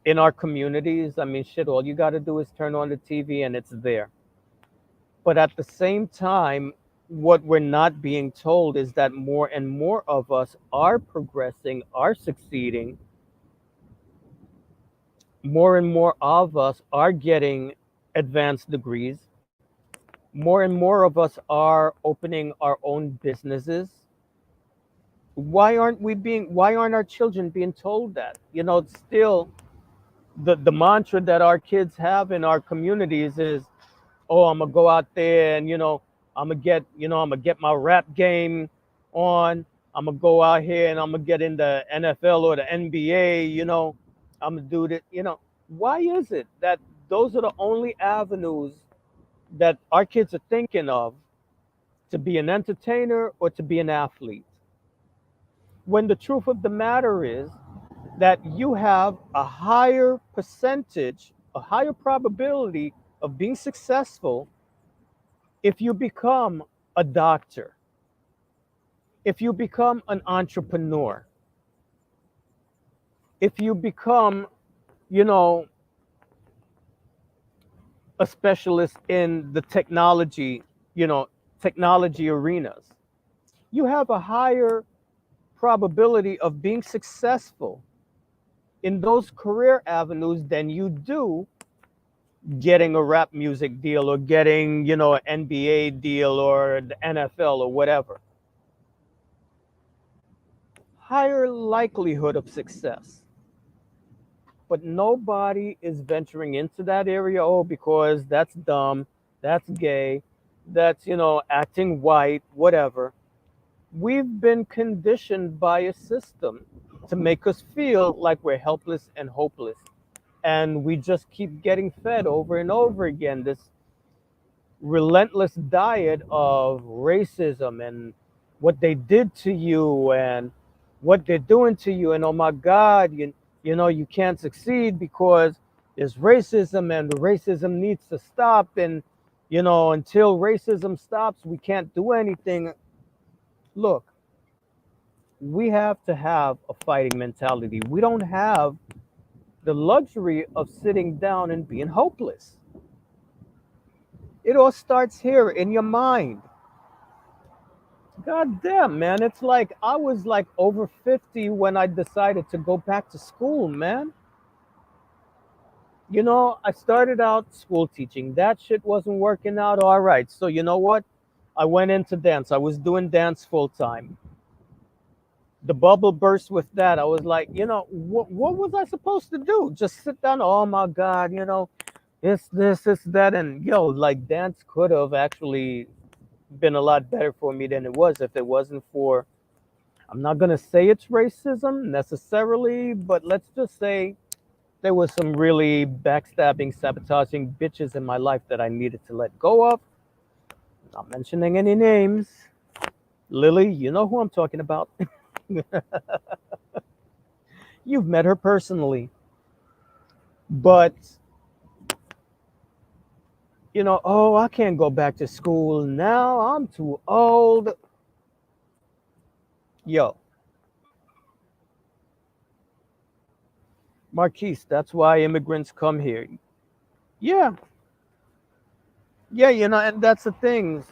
in our communities. I mean, shit, all you got to do is turn on the TV and it's there. But at the same time, what we're not being told is that more and more of us are progressing, are succeeding. More and more of us are getting advanced degrees. More and more of us are opening our own businesses. Why aren't our children being told that? Still the mantra that our kids have in our communities is, oh, I'm gonna go out there and I'm gonna get my rap game on. I'm gonna go out here and I'm gonna get in the NFL or the NBA. I'm gonna do that. Why is it that those are the only avenues that our kids are thinking of to be an entertainer or to be an athlete? When the truth of the matter is that you have a higher percentage, a higher probability of being successful if you become a doctor, if you become an entrepreneur, if you become, you know, a specialist in the you know, technology arenas. You have a higher probability of being successful in those career avenues than you do getting a rap music deal or getting, an NBA deal or the NFL or whatever. Higher likelihood of success. But nobody is venturing into that area. Oh, because that's dumb, that's gay, that's, acting white, whatever. We've been conditioned by a system to make us feel like we're helpless and hopeless. And we just keep getting fed over and over again this relentless diet of racism and what they did to you and what they're doing to you. And oh my God, you can't succeed because there's racism and the racism needs to stop. And, until racism stops, we can't do anything. Look, we have to have a fighting mentality. We don't have the luxury of sitting down and being hopeless. It all starts here in your mind. God damn, man. It's like I was like over 50 when I decided to go back to school, man. I started out school teaching. That shit wasn't working out all right. So, you know what? I went into dance. I was doing dance full time. The bubble burst with that. I was like, what was I supposed to do? Just sit down? Oh my God, it's this, it's that. And, like dance could have actually been a lot better for me than it was if it wasn't for, I'm not going to say it's racism necessarily, but let's just say there was some really backstabbing, sabotaging bitches in my life that I needed to let go of. Not mentioning any names. Lily, you know who I'm talking about. You've met her personally. But, oh, I can't go back to school now. I'm too old. Yo, Marquise, that's why immigrants come here. Yeah, yeah, and that's the thing.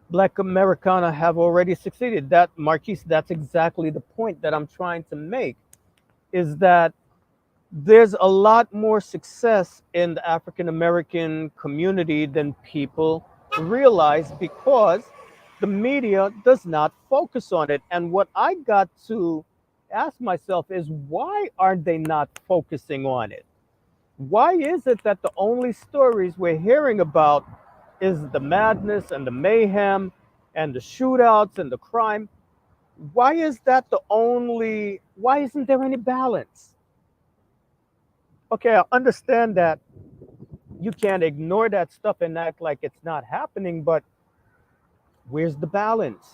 Black Americana have already succeeded. That, Marquise, that's exactly the point that I'm trying to make, is that there's a lot more success in the African American community than people realize because the media does not focus on it. And what I got to ask myself is why are they not focusing on it? Why is it that the only stories we're hearing about is the madness and the mayhem and the shootouts and the crime? Why is that the only, why isn't there any balance? Okay, I understand that you can't ignore that stuff and act like it's not happening, but where's the balance?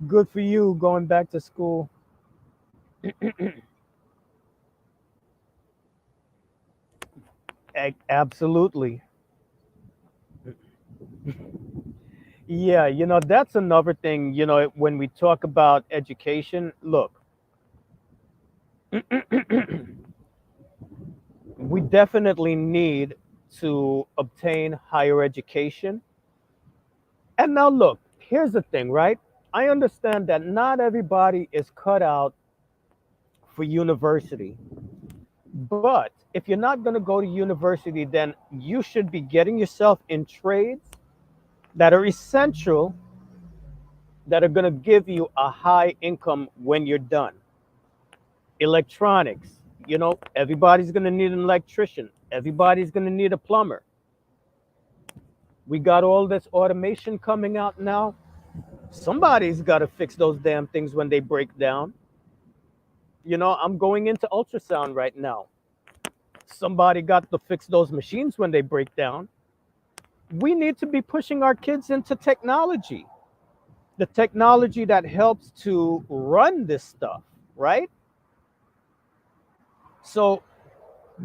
Good for you going back to school. Absolutely. Yeah, that's another thing, when we talk about education, look, we definitely need to obtain higher education. And now, look, here's the thing, right? I understand that not everybody is cut out for university. But if you're not going to go to university, then you should be getting yourself in trades that are essential, that are going to give you a high income when you're done. Electronics, everybody's going to need an electrician, everybody's going to need a plumber. We got all this automation coming out now. Somebody's got to fix those damn things when they break down. I'm going into ultrasound right now. Somebody got to fix those machines when they break down. We need to be pushing our kids into technology, the technology that helps to run this stuff, right? So,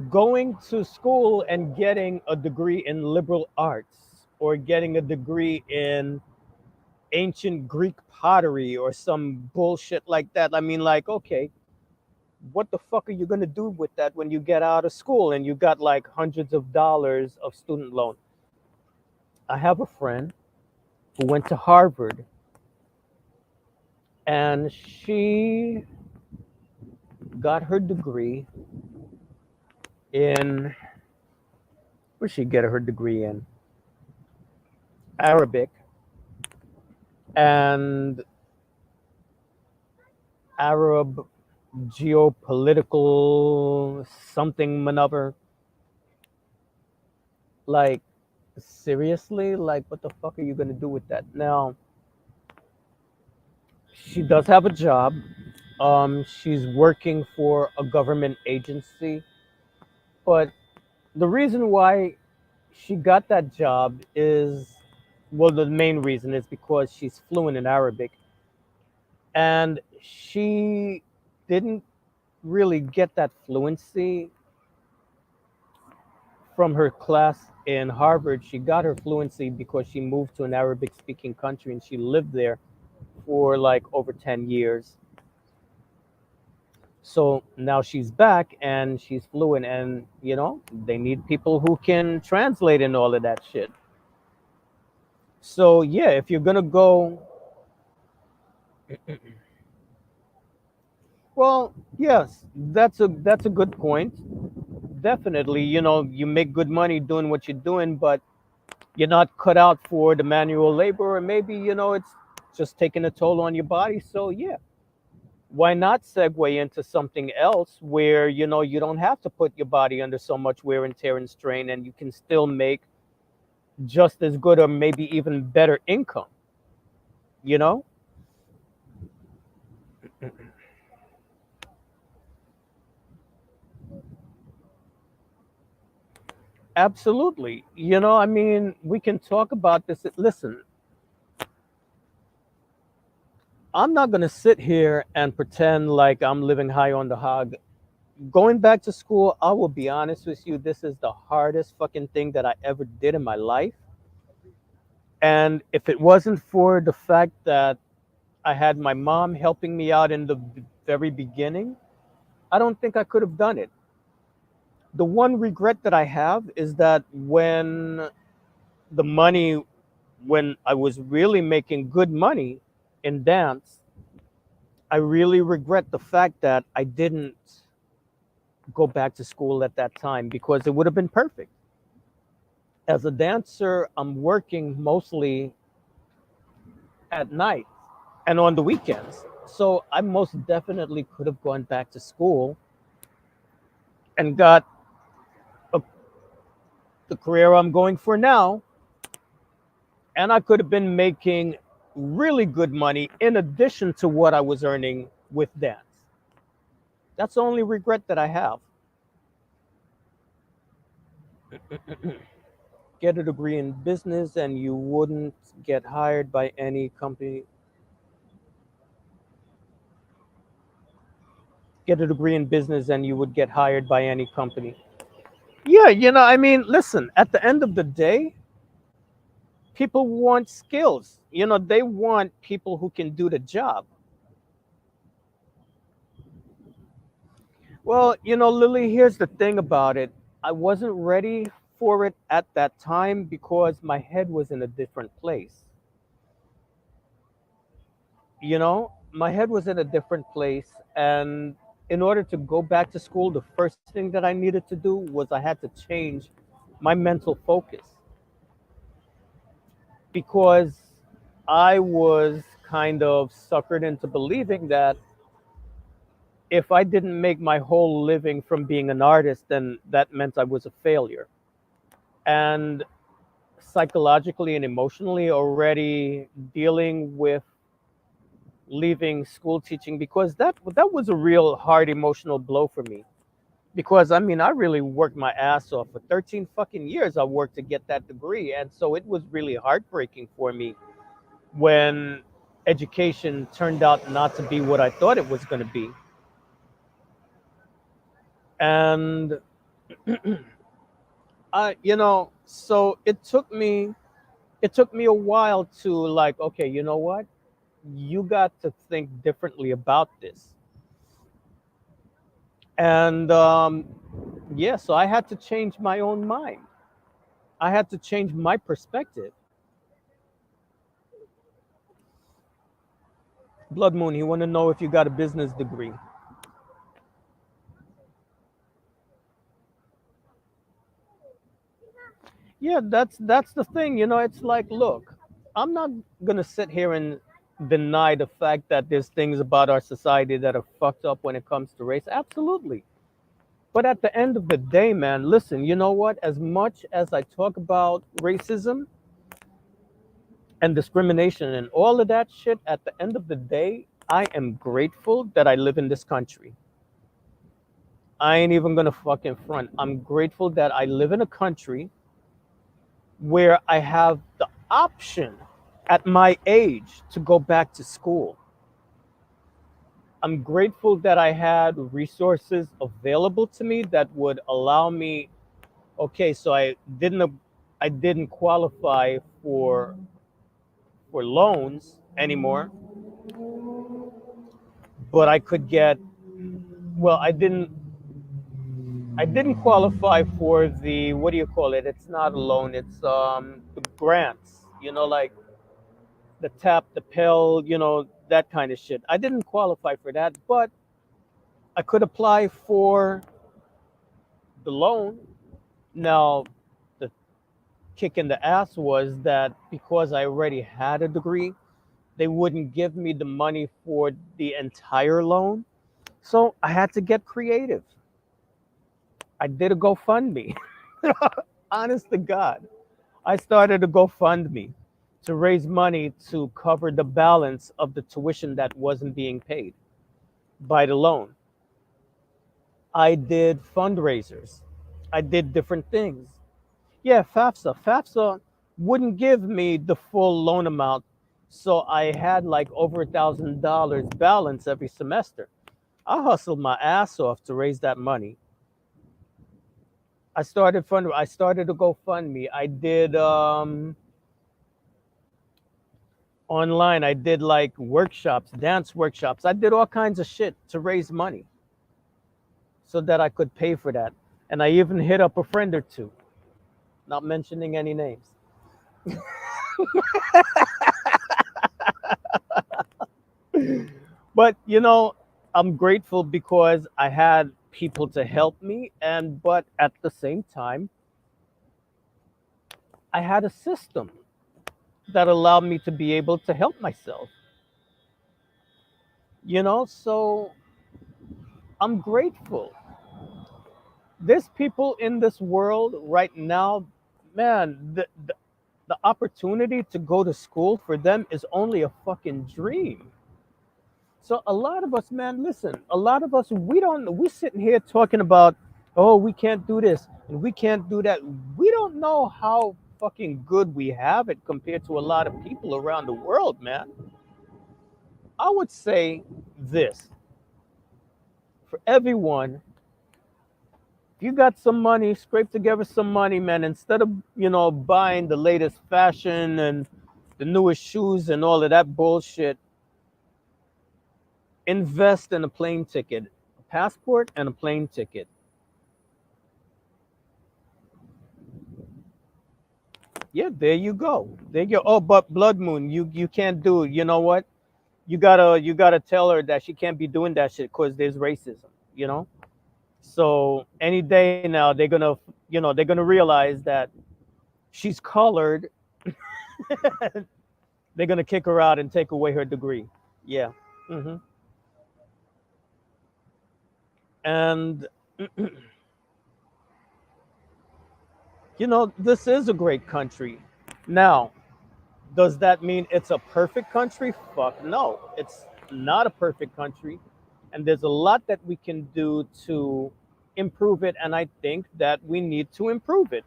going to school and getting a degree in liberal arts or getting a degree in ancient Greek pottery or some bullshit like that. I mean, like, okay, what the fuck are you going to do with that when you get out of school and you got like hundreds of dollars of student loan? I have a friend who went to Harvard and she got her degree in, where she get her degree in? Arabic and Arab geopolitical something maneuver. Like, seriously? Like, what the fuck are you going to do with that? Now, she does have a job. She's working for a government agency. But the reason why she got that job is, well, the main reason is because she's fluent in Arabic. And she didn't really get that fluency from her class in Harvard. She got her fluency because she moved to an Arabic speaking country and she lived there for like over 10 years. So now she's back and she's fluent, and they need people who can translate and all of that shit. So yeah, if you're gonna go, well, yes, that's a good point. Definitely, you make good money doing what you're doing, but you're not cut out for the manual labor, or maybe it's just taking a toll on your body. So yeah, why not segue into something else where you don't have to put your body under so much wear and tear and strain, and you can still make just as good or maybe even better income, you know? Absolutely. I mean, we can talk about this. Listen, I'm not going to sit here and pretend like I'm living high on the hog. Going back to school, I will be honest with you, this is the hardest fucking thing that I ever did in my life. And if it wasn't for the fact that I had my mom helping me out in the very beginning, I don't think I could have done it. The one regret that I have is that the money, when I was really making good money in dance, I really regret the fact that I didn't go back to school at that time because it would have been perfect. As a dancer, I'm working mostly at night and on the weekends. So I most definitely could have gone back to school and got a, the career I'm going for now, and I could have been making really good money in addition to what I was earning with dance. That's the only regret that I have. Get a degree in business and you wouldn't get hired by any company. Get a degree in business and you would get hired by any company. Yeah, I mean, listen, at the end of the day, people want skills. They want people who can do the job. Well, Lily, here's the thing about it. I wasn't ready for it at that time because my head was in a different place. My head was in a different place. And in order to go back to school, the first thing that I needed to do was I had to change my mental focus because I was kind of suckered into believing that if I didn't make my whole living from being an artist, then that meant I was a failure. And psychologically and emotionally, already dealing with leaving school teaching, because that was a real hard emotional blow for me. Because I mean, I really worked my ass off for 13 fucking years. I worked to get that degree, and so it was really heartbreaking for me when education turned out not to be what I thought it was going to be. And so it took me a while to, like, okay, you know what? You got to think differently about this. And yeah, so I had to change my own mind. I had to change my perspective. Blood Moon, you want to know if you got a business degree? Yeah, that's the thing. It's like, look, I'm not gonna sit here and deny the fact that there's things about our society that are fucked up when it comes to race. Absolutely. But at the end of the day, man, listen, you know what? As much as I talk about racism and discrimination and all of that shit, at the end of the day, I am grateful that I live in this country. I ain't even gonna fucking front. I'm grateful that I live in a country where I have the option at my age to go back to school. I'm grateful that I had resources available to me that would allow me. Okay, so I didn't qualify for loans anymore, but I could get. Well, I didn't qualify for the, what do you call it? It's not a loan. It's the grants. Like the tap, the pill, that kind of shit. I didn't qualify for that, but I could apply for the loan. Now, the kick in the ass was that because I already had a degree, they wouldn't give me the money for the entire loan. So I had to get creative. I did a GoFundMe. Honest to God. I started a GoFundMe to raise money to cover the balance of the tuition that wasn't being paid by the loan. I did fundraisers. I did different things. Yeah, FAFSA. FAFSA wouldn't give me the full loan amount, so I had like over $1,000 balance every semester. I hustled my ass off to raise that money. I started a GoFundMe. I did online. I did like workshops, dance workshops. I did all kinds of shit to raise money so that I could pay for that. And I even hit up a friend or two, not mentioning any names. But I'm grateful because I had people to help me, and but at the same time, I had a system that allowed me to be able to help myself. So I'm grateful. There's people in this world right now, man, the opportunity to go to school for them is only a fucking dream. So a lot of us, man, listen, a lot of us, we sitting here talking about, oh, we can't do this and we can't do that. We don't know how fucking good we have it compared to a lot of people around the world, man. I would say this for everyone: if you got some money, scrape together some money, man. Instead of buying the latest fashion and the newest shoes and all of that bullshit, invest in a plane ticket, a passport, and a plane ticket. Yeah, there you go. There you go. Oh, but Blood Moon, you can't do it. You know what? You gotta tell her that she can't be doing that shit because there's racism. You know. So any day now they're gonna realize that she's colored. They're gonna kick her out and take away her degree. Yeah. hmm And this is a great country. Now, does that mean it's a perfect country? Fuck no. It's not a perfect country. And there's a lot that we can do to improve it. And I think that we need to improve it.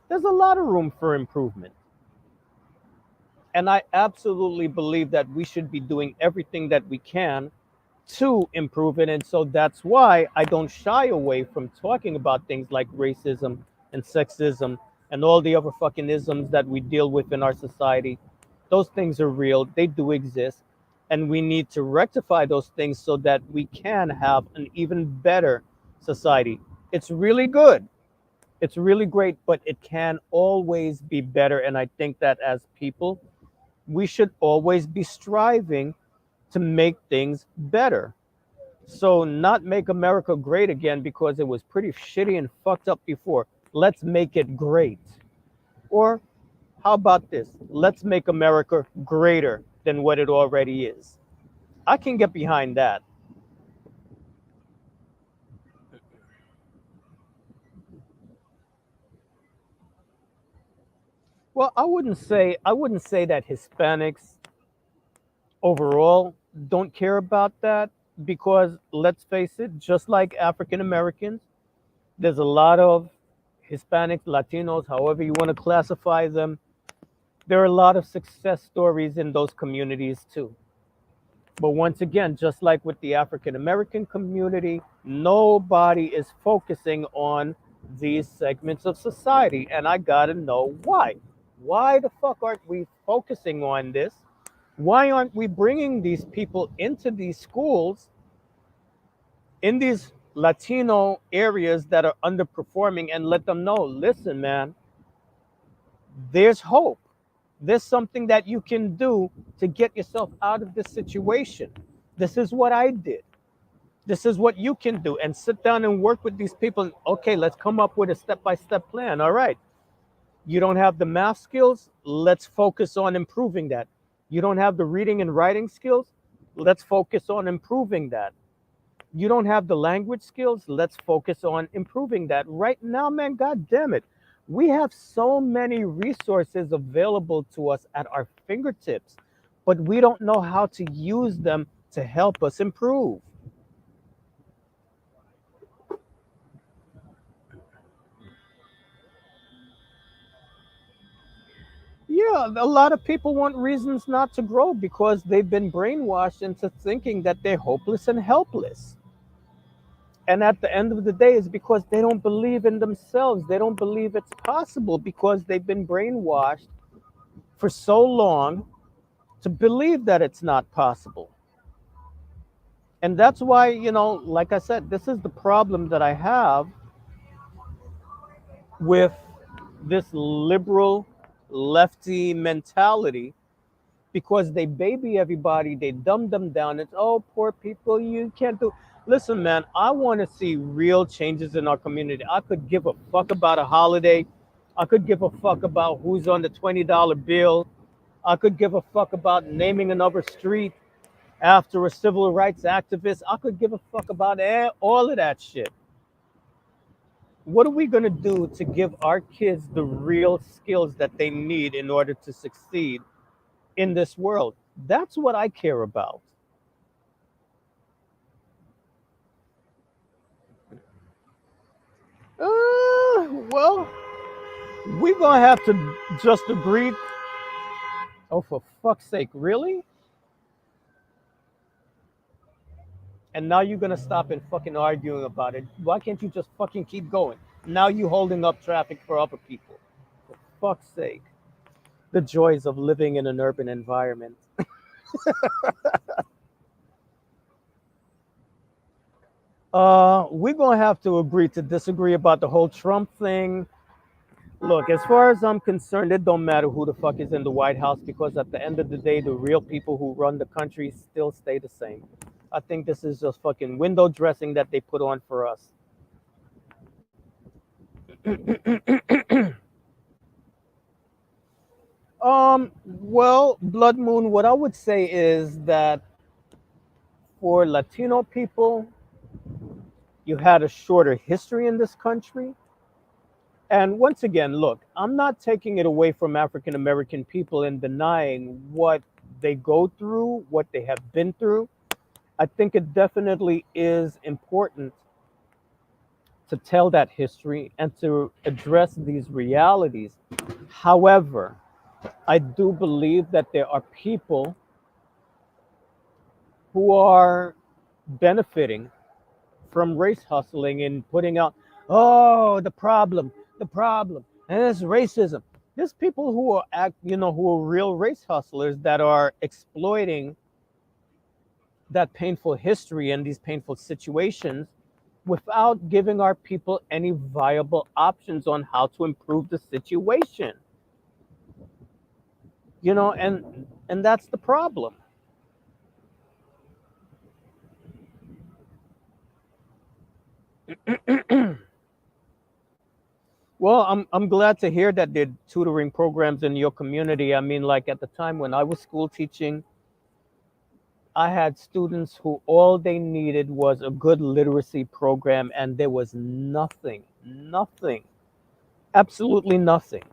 There's a lot of room for improvement. And I absolutely believe that we should be doing everything that we can to improve it. And so that's why I don't shy away from talking about things like racism and sexism and all the other fucking isms that we deal with in our society. Those things are real, they do exist. And we need to rectify those things so that we can have an even better society. It's really good. It's really great, but it can always be better. And I think that as people, we should always be striving to make things better. So, not make America great again because it was pretty shitty and fucked up before. Let's make it great. Or, how about this? Let's make America greater than what it already is. I can get behind that. Well, I wouldn't say that Hispanics overall don't care about that because let's face it, just like African Americans, there's a lot of Hispanics, Latinos, however you want to classify them. There are a lot of success stories in those communities too. But once again, just like with the African American community, nobody is focusing on these segments of society. And I got to know why. Why the fuck aren't we focusing on this? Why aren't we bringing these people into these schools in these Latino areas that are underperforming and let them know, listen, man, there's hope. There's something that you can do to get yourself out of this situation. This is what I did. This is what you can do. And sit down and work with these people. Okay, let's come up with a step by step plan. All right. You don't have the math skills. Let's focus on improving that. You don't have the reading and writing skills. Let's focus on improving that. You don't have the language skills. Let's focus on improving that. Right now, man, God damn it. We have so many resources available to us at our fingertips, but we don't know how to use them to help us improve. Yeah, a lot of people want reasons not to grow because they've been brainwashed into thinking that they're hopeless and helpless. And at the end of the day, it's because they don't believe in themselves. They don't believe it's possible because they've been brainwashed for so long to believe that it's not possible. And that's why, like I said, this is the problem that I have with this liberal lefty mentality because they baby everybody, they dumb them down. It's, oh, poor people, you can't do. Listen, man, I want to see real changes in our community. I could give a fuck about a holiday. I could give a fuck about who's on the $20 bill. I could give a fuck about naming another street after a civil rights activist. I could give a fuck about all of that shit. What are we going to do to give our kids the real skills that they need in order to succeed in this world? That's what I care about. Well, we're going to have to just agree. Oh, for fuck's sake, really? And now you're going to stop and fucking arguing about it. Why can't you just fucking keep going? Now you holding up traffic for other people. For fuck's sake. The joys of living in an urban environment. We're gonna have to agree to disagree about the whole Trump thing. Look, as far as I'm concerned, it don't matter who the fuck is in the White House because at the end of the day, the real people who run the country still stay the same. I think this is just fucking window dressing that they put on for us. Well, Blood Moon, what I would say is that for Latino people, you had a shorter history in this country. And once again, look, I'm not taking it away from African American people and denying what they go through, what they have been through. I think it definitely is important to tell that history and to address these realities. However, I do believe that there are people who are benefiting from race hustling and putting out, oh, the problem, and it's racism. There's people who are who are real race hustlers that are exploiting that painful history and these painful situations without giving our people any viable options on how to improve the situation. And that's the problem. Well, I'm glad to hear that there are tutoring programs in your community. I mean, like at the time when I was school teaching, I had students who all they needed was a good literacy program, and there was nothing, absolutely nothing.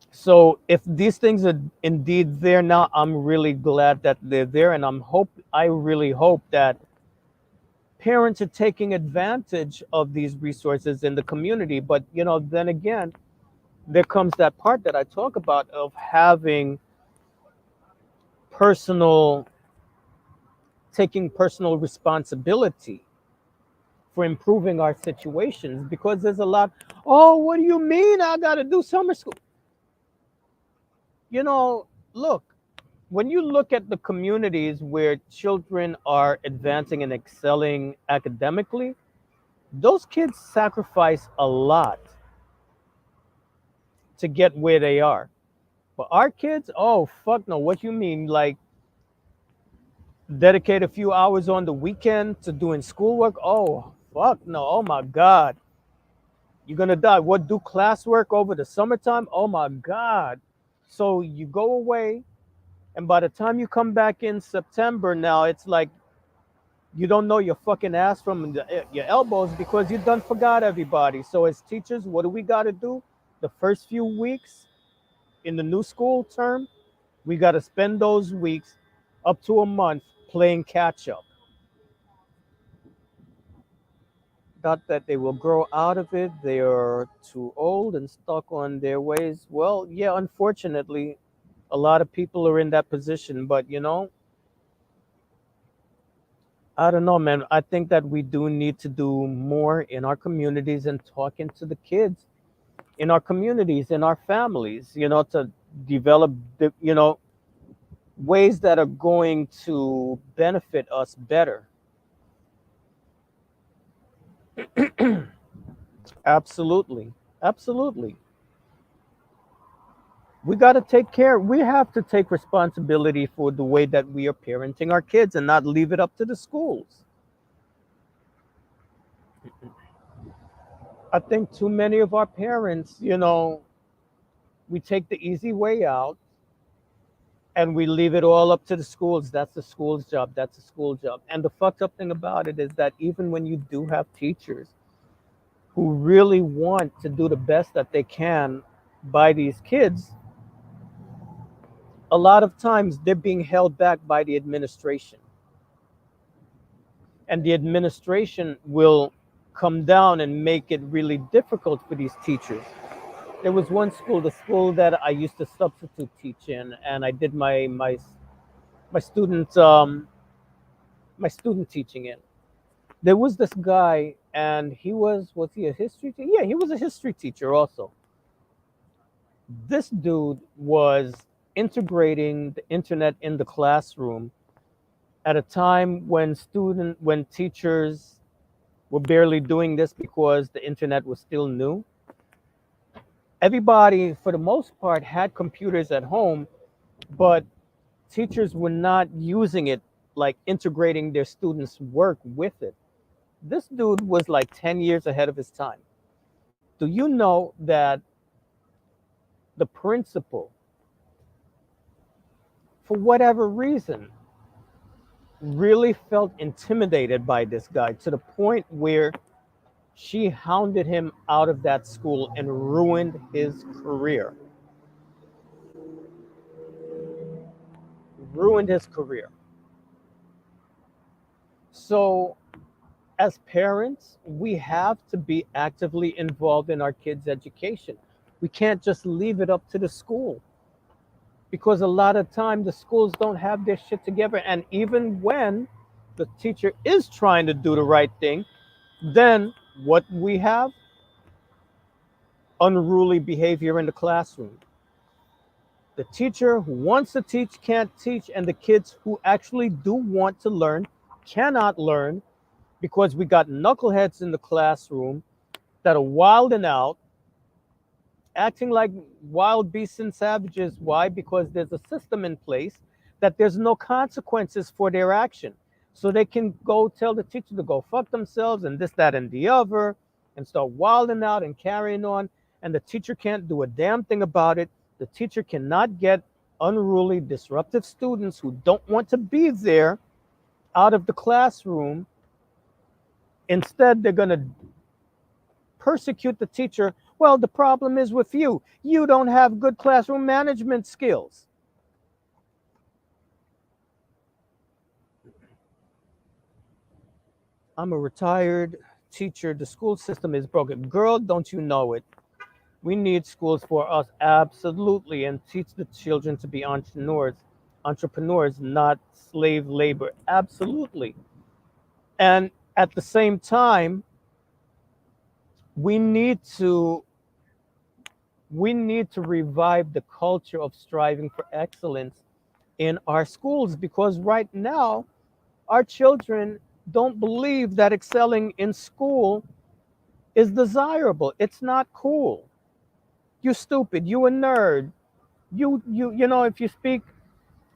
So if these things are indeed there now, I'm really glad that they're there, and I really hope that parents are taking advantage of these resources in the community. But then again, there comes that part that I talk about of having personal, taking personal responsibility for improving our situations because there's a lot. Oh, what do you mean I got to do summer school? You know, look, when you look at the communities where children are advancing and excelling academically, those kids sacrifice a lot to get where they are. But our kids, oh, fuck no. What you mean? Like, dedicate a few hours on the weekend to doing schoolwork? Oh, fuck no. Oh, my God. You're going to die. What, do classwork over the summertime? Oh, my God. So you go away, and by the time you come back in September, now it's like you don't know your fucking ass from your elbows because you done forgot everybody. So as teachers, what do we got to do? The first few weeks in the new school term, we got to spend those weeks up to a month playing catch up. Not that they will grow out of it. They are too old and stuck on their ways. Well, yeah, unfortunately, a lot of people are in that position. But, I don't know, man. I think that we do need to do more in our communities and talking to the kids in our communities, in our families, to develop, ways that are going to benefit us better. Absolutely. Absolutely. We got to take care. We have to take responsibility for the way that we are parenting our kids and not leave it up to the schools. I think too many of our parents, we take the easy way out And we leave it all up to the schools. That's the school's job. That's the school job. And the fucked up thing about it is that even when you do have teachers who really want to do the best that they can by these kids, a lot of times they're being held back by the administration. And the administration will come down and make it really difficult for these teachers. There was one school, the school that I used to substitute teach in, and I did my student my student teaching in. There was this guy, and was he a history teacher? Yeah, he was a history teacher also. This dude was integrating the internet in the classroom at a time when teachers were barely doing this because the internet was still new. Everybody, for the most part, had computers at home, but teachers were not using it, like integrating their students' work with it. This dude was like 10 years ahead of his time. Do you know that the principal, for whatever reason, really felt intimidated by this guy to the point where she hounded him out of that school and ruined his career? Ruined his career. So, as parents, we have to be actively involved in our kids' education. We can't just leave it up to the school because a lot of time the schools don't have their shit together. And even when the teacher is trying to do the right thing, then what we have, unruly behavior in the classroom. The teacher who wants to teach can't teach, and the kids who actually do want to learn cannot learn because we got knuckleheads in the classroom that are wilding out, acting like wild beasts and savages. Why? Because there's a system in place that there's no consequences for their action. So they can go tell the teacher to go fuck themselves and this, that, and the other, and start wilding out and carrying on. And the teacher can't do a damn thing about it. The teacher cannot get unruly, disruptive students who don't want to be there out of the classroom. Instead, they're going to persecute the teacher. Well, the problem is with you. You don't have good classroom management skills. I'm a retired teacher. The school system is broken. Girl, don't you know it? We need schools for us, absolutely, and teach the children to be entrepreneurs, not slave labor, absolutely. And at the same time, we need to we need to revive the culture of striving for excellence in our schools because right now our children don't believe that excelling in school is desirable. It's not cool. You stupid, you a nerd. You know, if you speak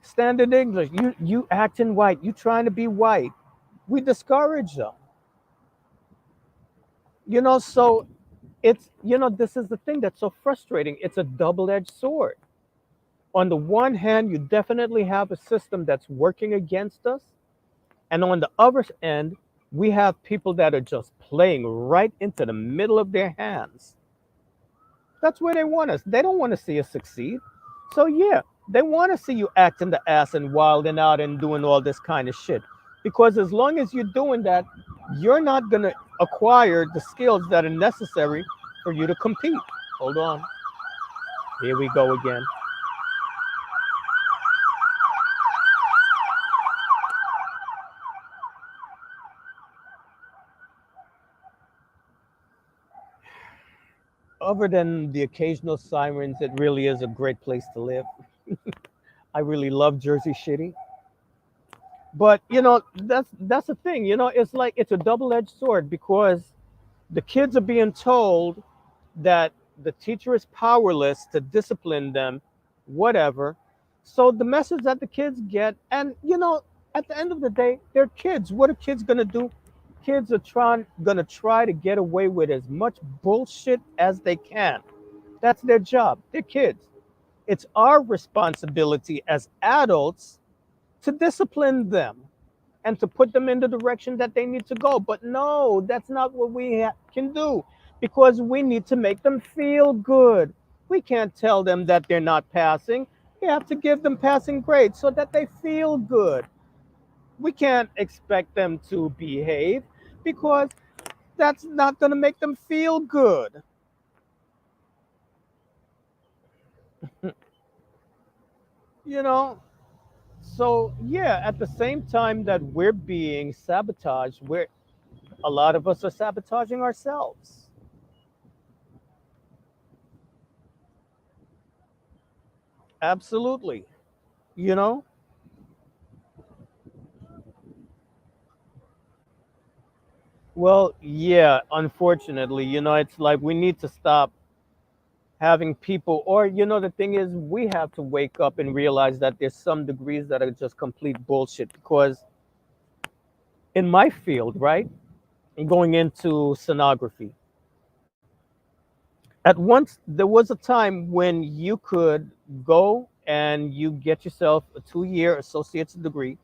standard English, you acting white, you trying to be white. We discourage them. So this is the thing that's so frustrating. It's a double-edged sword. On the one hand, you definitely have a system that's working against us, and on the other end, we have people that are just playing right into the middle of their hands. That's where they want us. They don't want to see us succeed. So yeah, they want to see you acting the ass and wilding out and doing all this kind of shit. Because as long as you're doing that, you're not gonna acquire the skills that are necessary for you to compete. Hold on. Here we go again. Other than the occasional sirens, it really is a great place to live. I really love Jersey City. But that's the thing. It's like it's a double-edged sword because the kids are being told that the teacher is powerless to discipline them, whatever. So the message that the kids get, and at the end of the day, they're kids. What are kids gonna do? Kids are gonna try to get away with as much bullshit as they can. That's their job. They're kids. It's our responsibility as adults to discipline them and to put them in the direction that they need to go. But no, that's not what we can do because we need to make them feel good. We can't tell them that they're not passing. We have to give them passing grades so that they feel good. We can't expect them to behave because that's not going to make them feel good. You know, so yeah, at the same time that we're being sabotaged, we're a lot of us are sabotaging ourselves. Absolutely. You know? Well, yeah, unfortunately, it's like we need to stop having people, or, the thing is, we have to wake up and realize that there's some degrees that are just complete bullshit. Because in my field, right, going into sonography, at once there was a time when you could go and you get yourself a 2-year associate's degree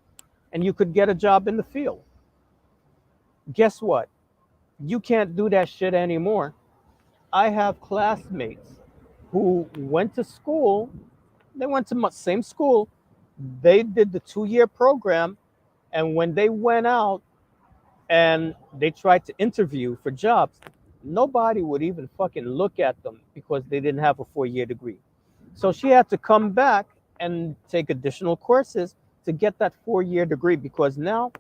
and you could get a job in the field. Guess what? You can't do that shit anymore. I have classmates who went to school, they went to my same school, they did the 2-year program, and when they went out and they tried to interview for jobs, nobody would even fucking look at them because they didn't have a 4-year degree. So she had to come back and take additional courses to get that 4-year degree because now,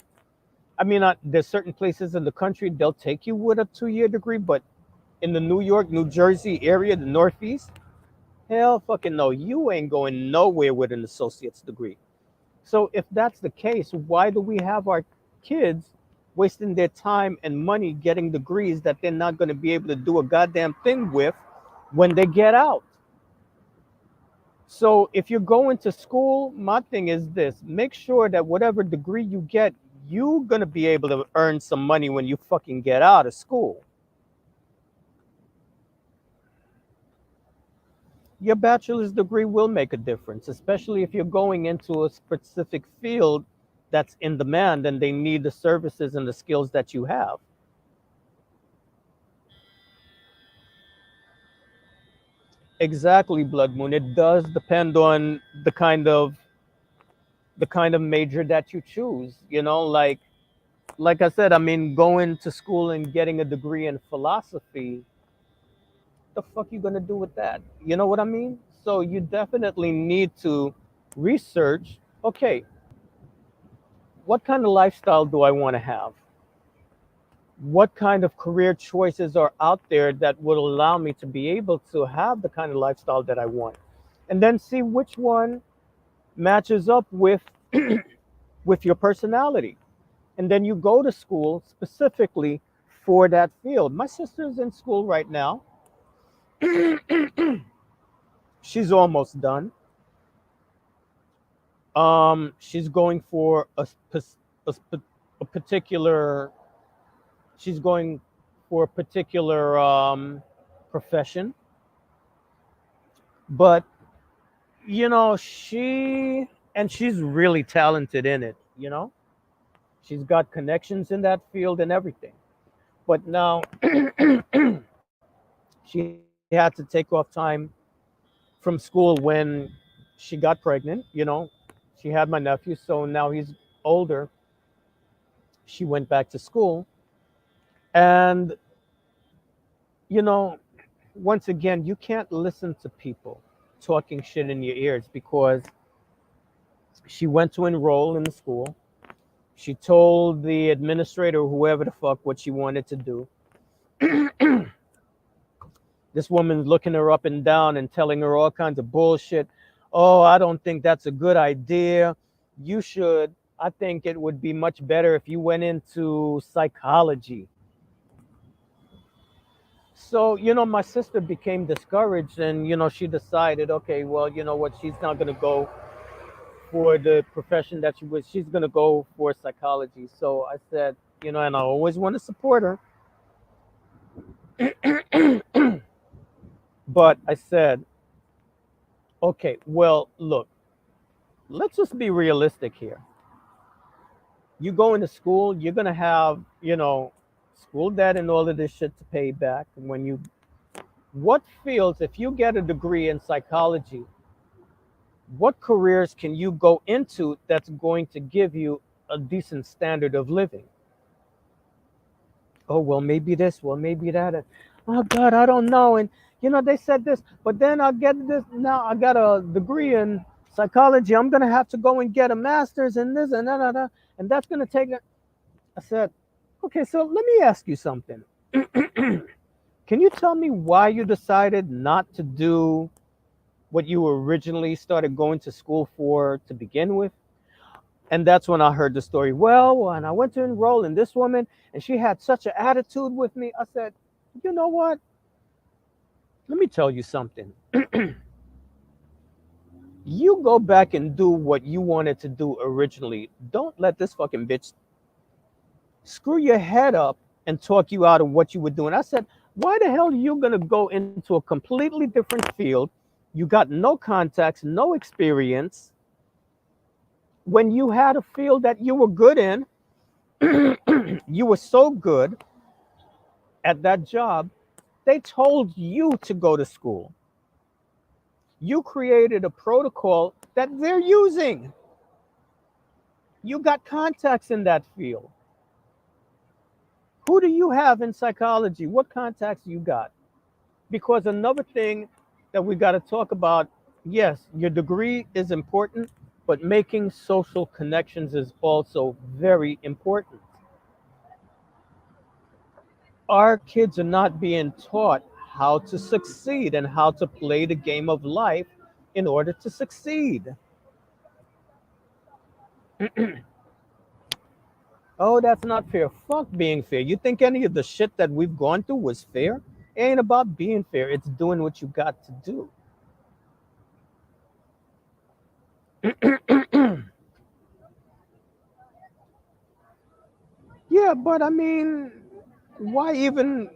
I mean, there's certain places in the country they'll take you with a 2-year degree, but in the New York, New Jersey area, the Northeast, hell fucking no, you ain't going nowhere with an associate's degree. So if that's the case, why do we have our kids wasting their time and money getting degrees that they're not going to be able to do a goddamn thing with when they get out? So if you're going to school, my thing is this: make sure that whatever degree you get, you're going to be able to earn some money when you fucking get out of school. Your bachelor's degree will make a difference, especially if you're going into a specific field that's in demand and they need the services and the skills that you have. Exactly, Blood Moon. It does depend on the kind of major that you choose. Like I said, I mean, going to school and getting a degree in philosophy, the fuck you gonna do with that? You know what I mean? So you definitely need to research. Okay, what kind of lifestyle do I want to have? What kind of career choices are out there that would allow me to be able to have the kind of lifestyle that I want? And then see which one matches up with your personality. And then you go to school specifically for that field. My sister's in school right now. She's almost done. She's going for a, a particular. She's going for a particular profession, but she's really talented in it. She's got connections in that field and everything. But now she had to take off time from school when she got pregnant. She had my nephew, so now he's older. She went back to school, and you know, once again, you can't listen to people talking shit in your ears because she went to enroll in the school. She told the administrator, whoever the fuck, what she wanted to do. This woman's looking her up and down and telling her all kinds of bullshit. Oh, I don't think that's a good idea. You should. I think it would be much better if you went into psychology. So, my sister became discouraged and, she decided, okay, well, you know what? She's not going to go for the profession that she was. She's going to go for psychology. So I said, and I always want to support her. But I said, Okay, well, look, let's just be realistic here. You go into school, you're gonna have, school debt and all of this shit to pay back. And what fields, if you get a degree in psychology, what careers can you go into that's going to give you a decent standard of living? Oh, well, maybe this, well, maybe that. Oh, God, I don't know. And, they said this, but then I'll get this. Now I got a degree in psychology. I'm going to have to go and get a master's in this and that. And that's going to take. I said, okay, so let me ask you something. Can you tell me why you decided not to do what you originally started going to school for to begin with? And that's when I heard the story. Well, when I went to enroll in this woman and she had such an attitude with me, I said, you know what? Let me tell you something. You go back and do what you wanted to do originally. Don't let this fucking bitch screw your head up and talk you out of what you were doing. I said, why the hell are you going to go into a completely different field? You got no contacts, no experience. When you had a field that you were good in, you were so good at that job, they told you to go to school. You created a protocol that they're using. You got contacts in that field. Who do you have in psychology? What contacts you got? Because another thing that we got to talk about, yes, your degree is important, but making social connections is also very important. Our kids are not being taught how to succeed and how to play the game of life in order to succeed. Oh, that's not fair. Fuck being fair. You think any of the shit that we've gone through was fair? It ain't about being fair. It's doing what you got to do. Yeah, but I mean, why even,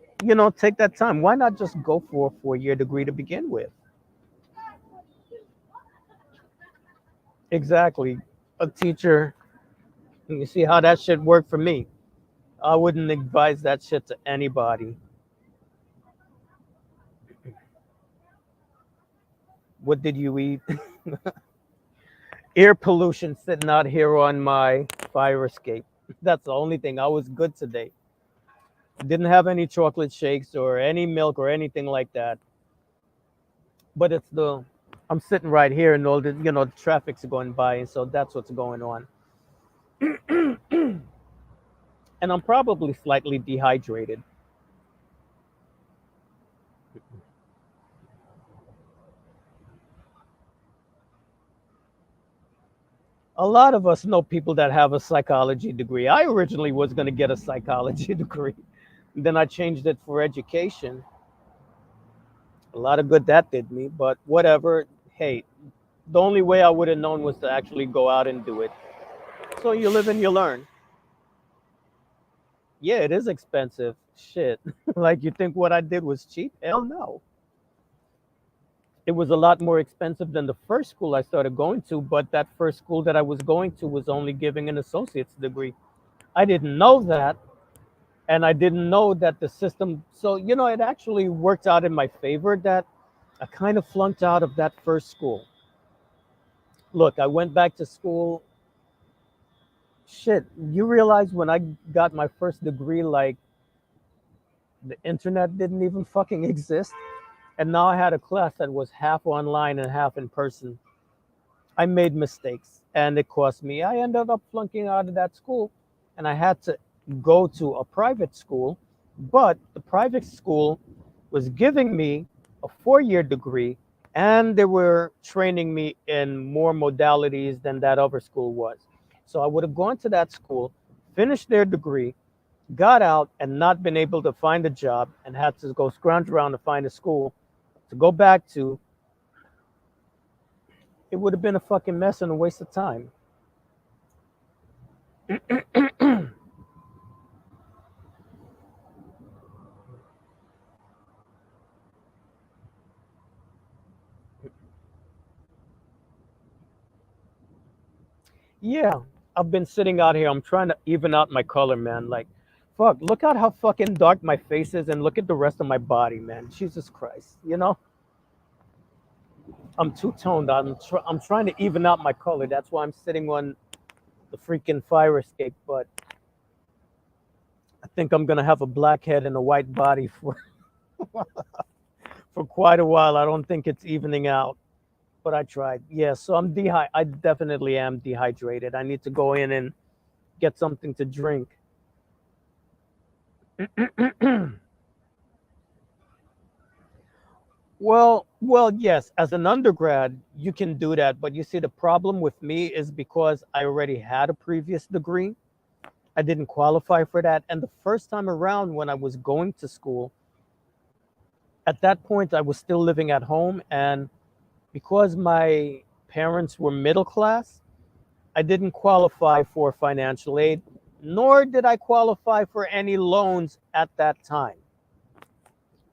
take that time? Why not just go for a 4-year degree to begin with? Exactly. A teacher, you see how that shit worked for me. I wouldn't advise that shit to anybody. What did you eat? Air pollution sitting out here on my fire escape. That's the only thing. I was good today. Didn't have any chocolate shakes or any milk or anything like that. But I'm sitting right here and all the traffic's going by. And so that's what's going on. And I'm probably slightly dehydrated. A lot of us know people that have a psychology degree. I originally was going to get a psychology degree. Then I changed it for education. A lot of good that did me, but whatever. Hey, the only way I would have known was to actually go out and do it. So you live and you learn. Yeah, it is expensive. Shit. Like you think what I did was cheap? Hell no. It was a lot more expensive than the first school I started going to, but that first school that I was going to was only giving an associate's degree. I didn't know that, and I didn't know that the system. So, it actually worked out in my favor that I kind of flunked out of that first school. Look, I went back to school. Shit, you realize when I got my first degree, like the internet didn't even fucking exist. And now I had a class that was half online and half in person. I made mistakes and it cost me. I ended up flunking out of that school and I had to go to a private school. But the private school was giving me a 4-year degree and they were training me in more modalities than that other school was. So I would have gone to that school, finished their degree, got out, and not been able to find a job and had to go scrounge around to find a school to go back to. It would have been a fucking mess and a waste of time. Yeah, I've been sitting out here. I'm trying to even out my color, man. Like, fuck, look at how fucking dark my face is and look at the rest of my body, man. Jesus Christ. I'm two toned. I'm trying to even out my color. That's why I'm sitting on the freaking fire escape. But I think I'm going to have a black head and a white body for quite a while. I don't think it's evening out, but I tried. Yeah, so I definitely am dehydrated. I need to go in and get something to drink. Well, yes, as an undergrad, you can do that, but you see the problem with me is because I already had a previous degree, I didn't qualify for that, and the first time around when I was going to school, at that point I was still living at home, and because my parents were middle class, I didn't qualify for financial aid, nor did I qualify for any loans at that time.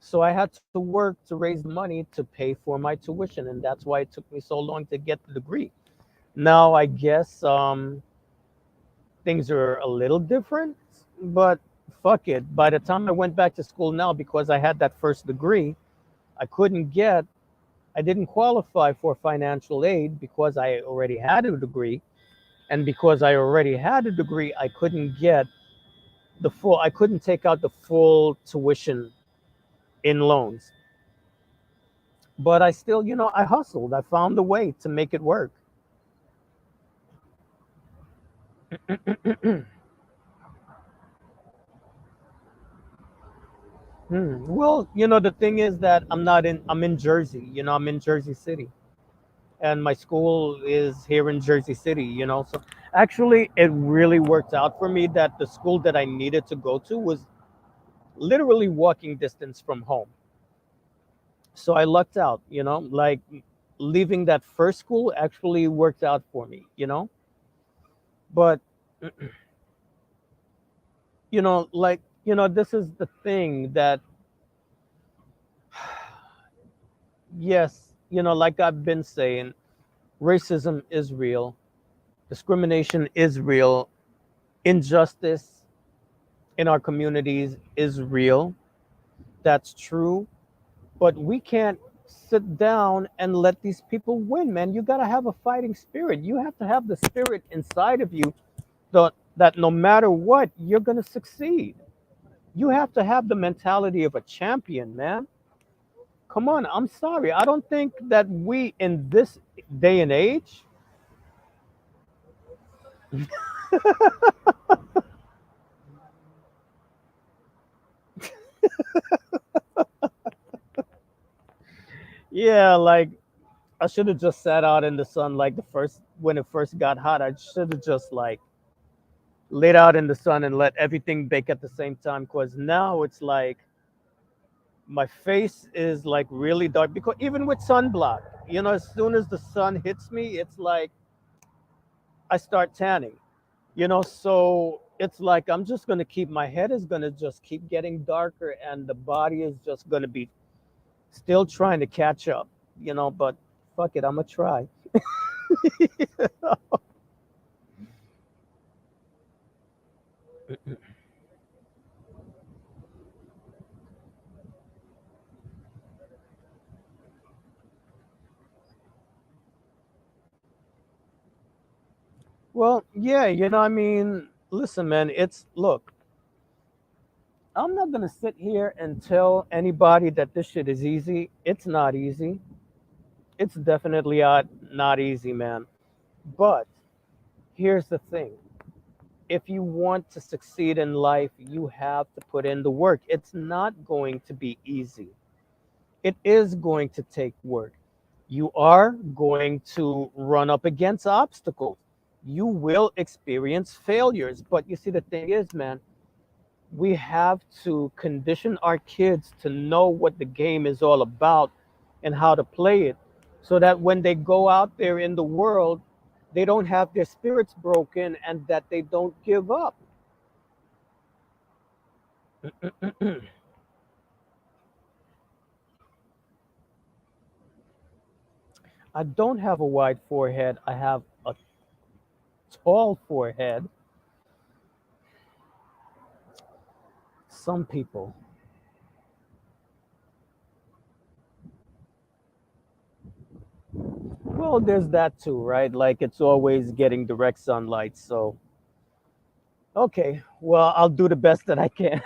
So I had to work to raise the money to pay for my tuition, and that's why it took me so long to get the degree. Now I guess things are a little different, but fuck it. By the time I went back to school now, because I had that first degree, I couldn't get, I didn't qualify for financial aid because I already had a degree, and because I already had a degree, I couldn't take out the full tuition in loans. But I still, I hustled. I found a way to make it work. Well, the thing is that I'm in Jersey, I'm in Jersey City, and my school is here in Jersey City, so actually it really worked out for me that the school that I needed to go to was literally walking distance from home. So I lucked out, like leaving that first school actually worked out for me, but like, this is the thing that, yes, like I've been saying, racism is real, discrimination is real, injustice in our communities is real. That's true. But we can't sit down and let these people win, man. You got to have a fighting spirit. You have to have the spirit inside of you that no matter what, you're going to succeed. You have to have the mentality of a champion, man. Come on, I'm sorry. I don't think that we in this day and age, yeah, like I should have just sat out in the sun like the first when it first got hot. I should have just like laid out in the sun and let everything bake at the same time. Cause now it's like my face is like really dark because even with sunblock, as soon as the sun hits me, it's like I start tanning. So it's like I'm just gonna keep my head is gonna just keep getting darker and the body is just gonna be still trying to catch up, but fuck it, I'm gonna try. Well, yeah, I mean, listen, man, look, I'm not gonna sit here and tell anybody that this shit is easy. It's not easy. It's definitely not easy, man. But here's the thing. If you want to succeed in life, you have to put in the work. It's not going to be easy. It is going to take work. You are going to run up against obstacles. You will experience failures. But you see, the thing is, man, we have to condition our kids to know what the game is all about and how to play it so that when they go out there in the world, they don't have their spirits broken and that they don't give up. I don't have a wide forehead. I have a tall forehead. Some people. Well, there's that too, right? Like it's always getting direct sunlight. So, okay, well, I'll do the best that I can.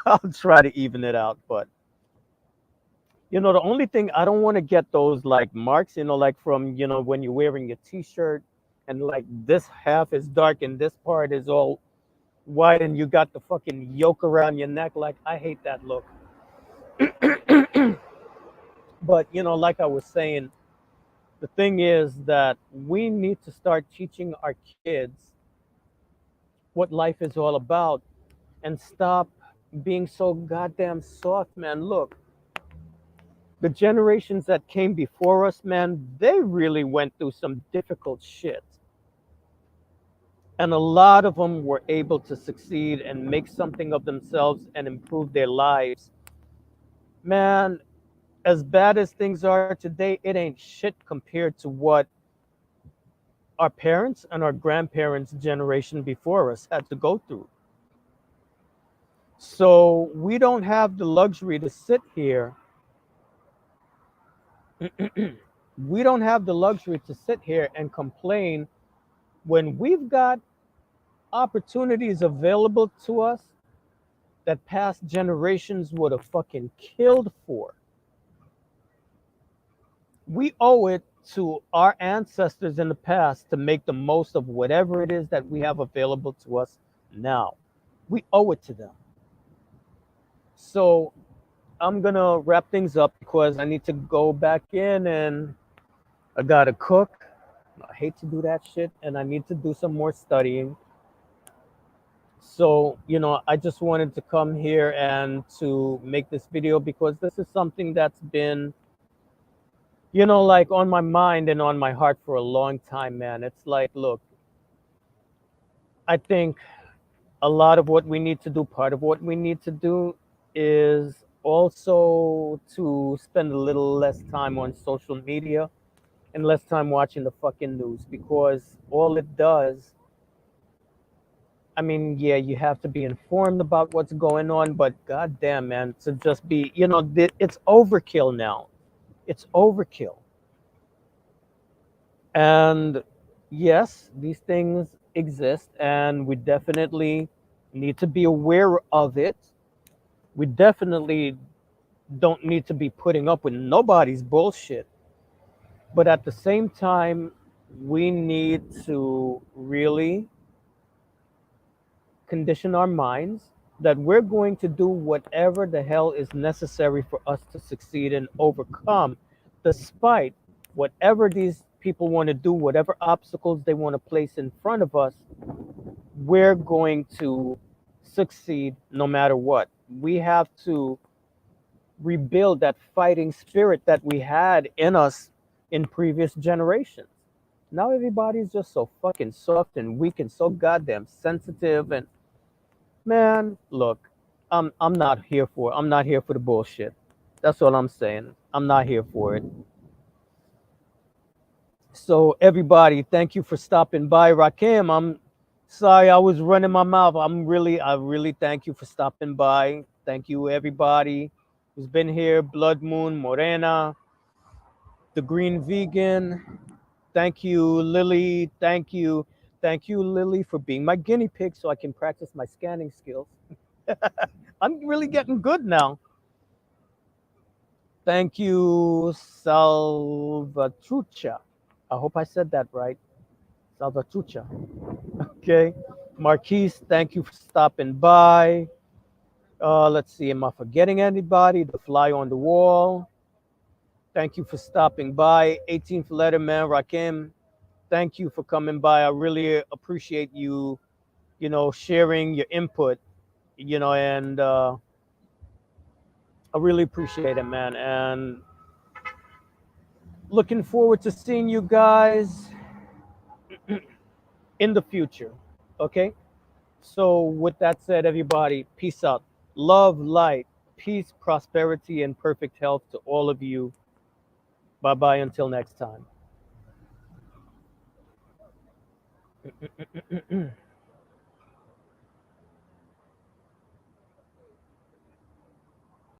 I'll try to even it out. But, the only thing I don't want to get those like marks, like from, when you're wearing your t shirt and like this half is dark and this part is all white and you got the fucking yoke around your neck. Like, I hate that look. But, like I was saying, the thing is that we need to start teaching our kids what life is all about and stop being so goddamn soft, man. Look, the generations that came before us, man, they really went through some difficult shit. And a lot of them were able to succeed and make something of themselves and improve their lives. Man, as bad as things are today, it ain't shit compared to what our parents and our grandparents' generation before us had to go through. So we don't have the luxury to sit here. We don't have the luxury to sit here and complain when we've got opportunities available to us that past generations would have fucking killed for. We owe it to our ancestors in the past to make the most of whatever it is that we have available to us now. We owe it to them. So I'm gonna wrap things up because I need to go back in and I gotta cook. I hate to do that shit, and I need to do some more studying. So, I just wanted to come here and to make this video because this is something that's been, like on my mind and on my heart for a long time, man. It's like, look, I think a lot of what we need to do, part of what we need to do is also to spend a little less time on social media and less time watching the fucking news because all it does, I mean, yeah, you have to be informed about what's going on, but goddamn, man, to just be, it's overkill now. It's overkill. And yes, these things exist, and we definitely need to be aware of it. We definitely don't need to be putting up with nobody's bullshit. But at the same time, we need to really condition our minds that we're going to do whatever the hell is necessary for us to succeed and overcome, despite whatever these people want to do, whatever obstacles they want to place in front of us, we're going to succeed no matter what. We have to rebuild that fighting spirit that we had in us in previous generations. Now everybody's just so fucking soft and weak and so goddamn sensitive. And man, look, I'm not here for the bullshit. That's all I'm saying. I'm not here for it. So everybody, thank you for stopping by. Rakim, I'm sorry I was running my mouth. I really thank you for stopping by. Thank you everybody who's been here. Blood Moon, Morena, the Green Vegan. Thank you, Lily. Thank you, Lily, for being my guinea pig so I can practice my scanning skills. I'm really getting good now. Thank you, Salvatrucha. I hope I said that right. Salvatrucha. Okay. Marquise, thank you for stopping by. Let's see, am I forgetting anybody? The fly on the wall. Thank you for stopping by. 18th letter man, Rakim. Thank you for coming by. I really appreciate you, sharing your input, and I really appreciate it, man. And looking forward to seeing you guys in the future. Okay. So, with that said, everybody, peace out. Love, light, peace, prosperity, and perfect health to all of you. Bye bye until next time.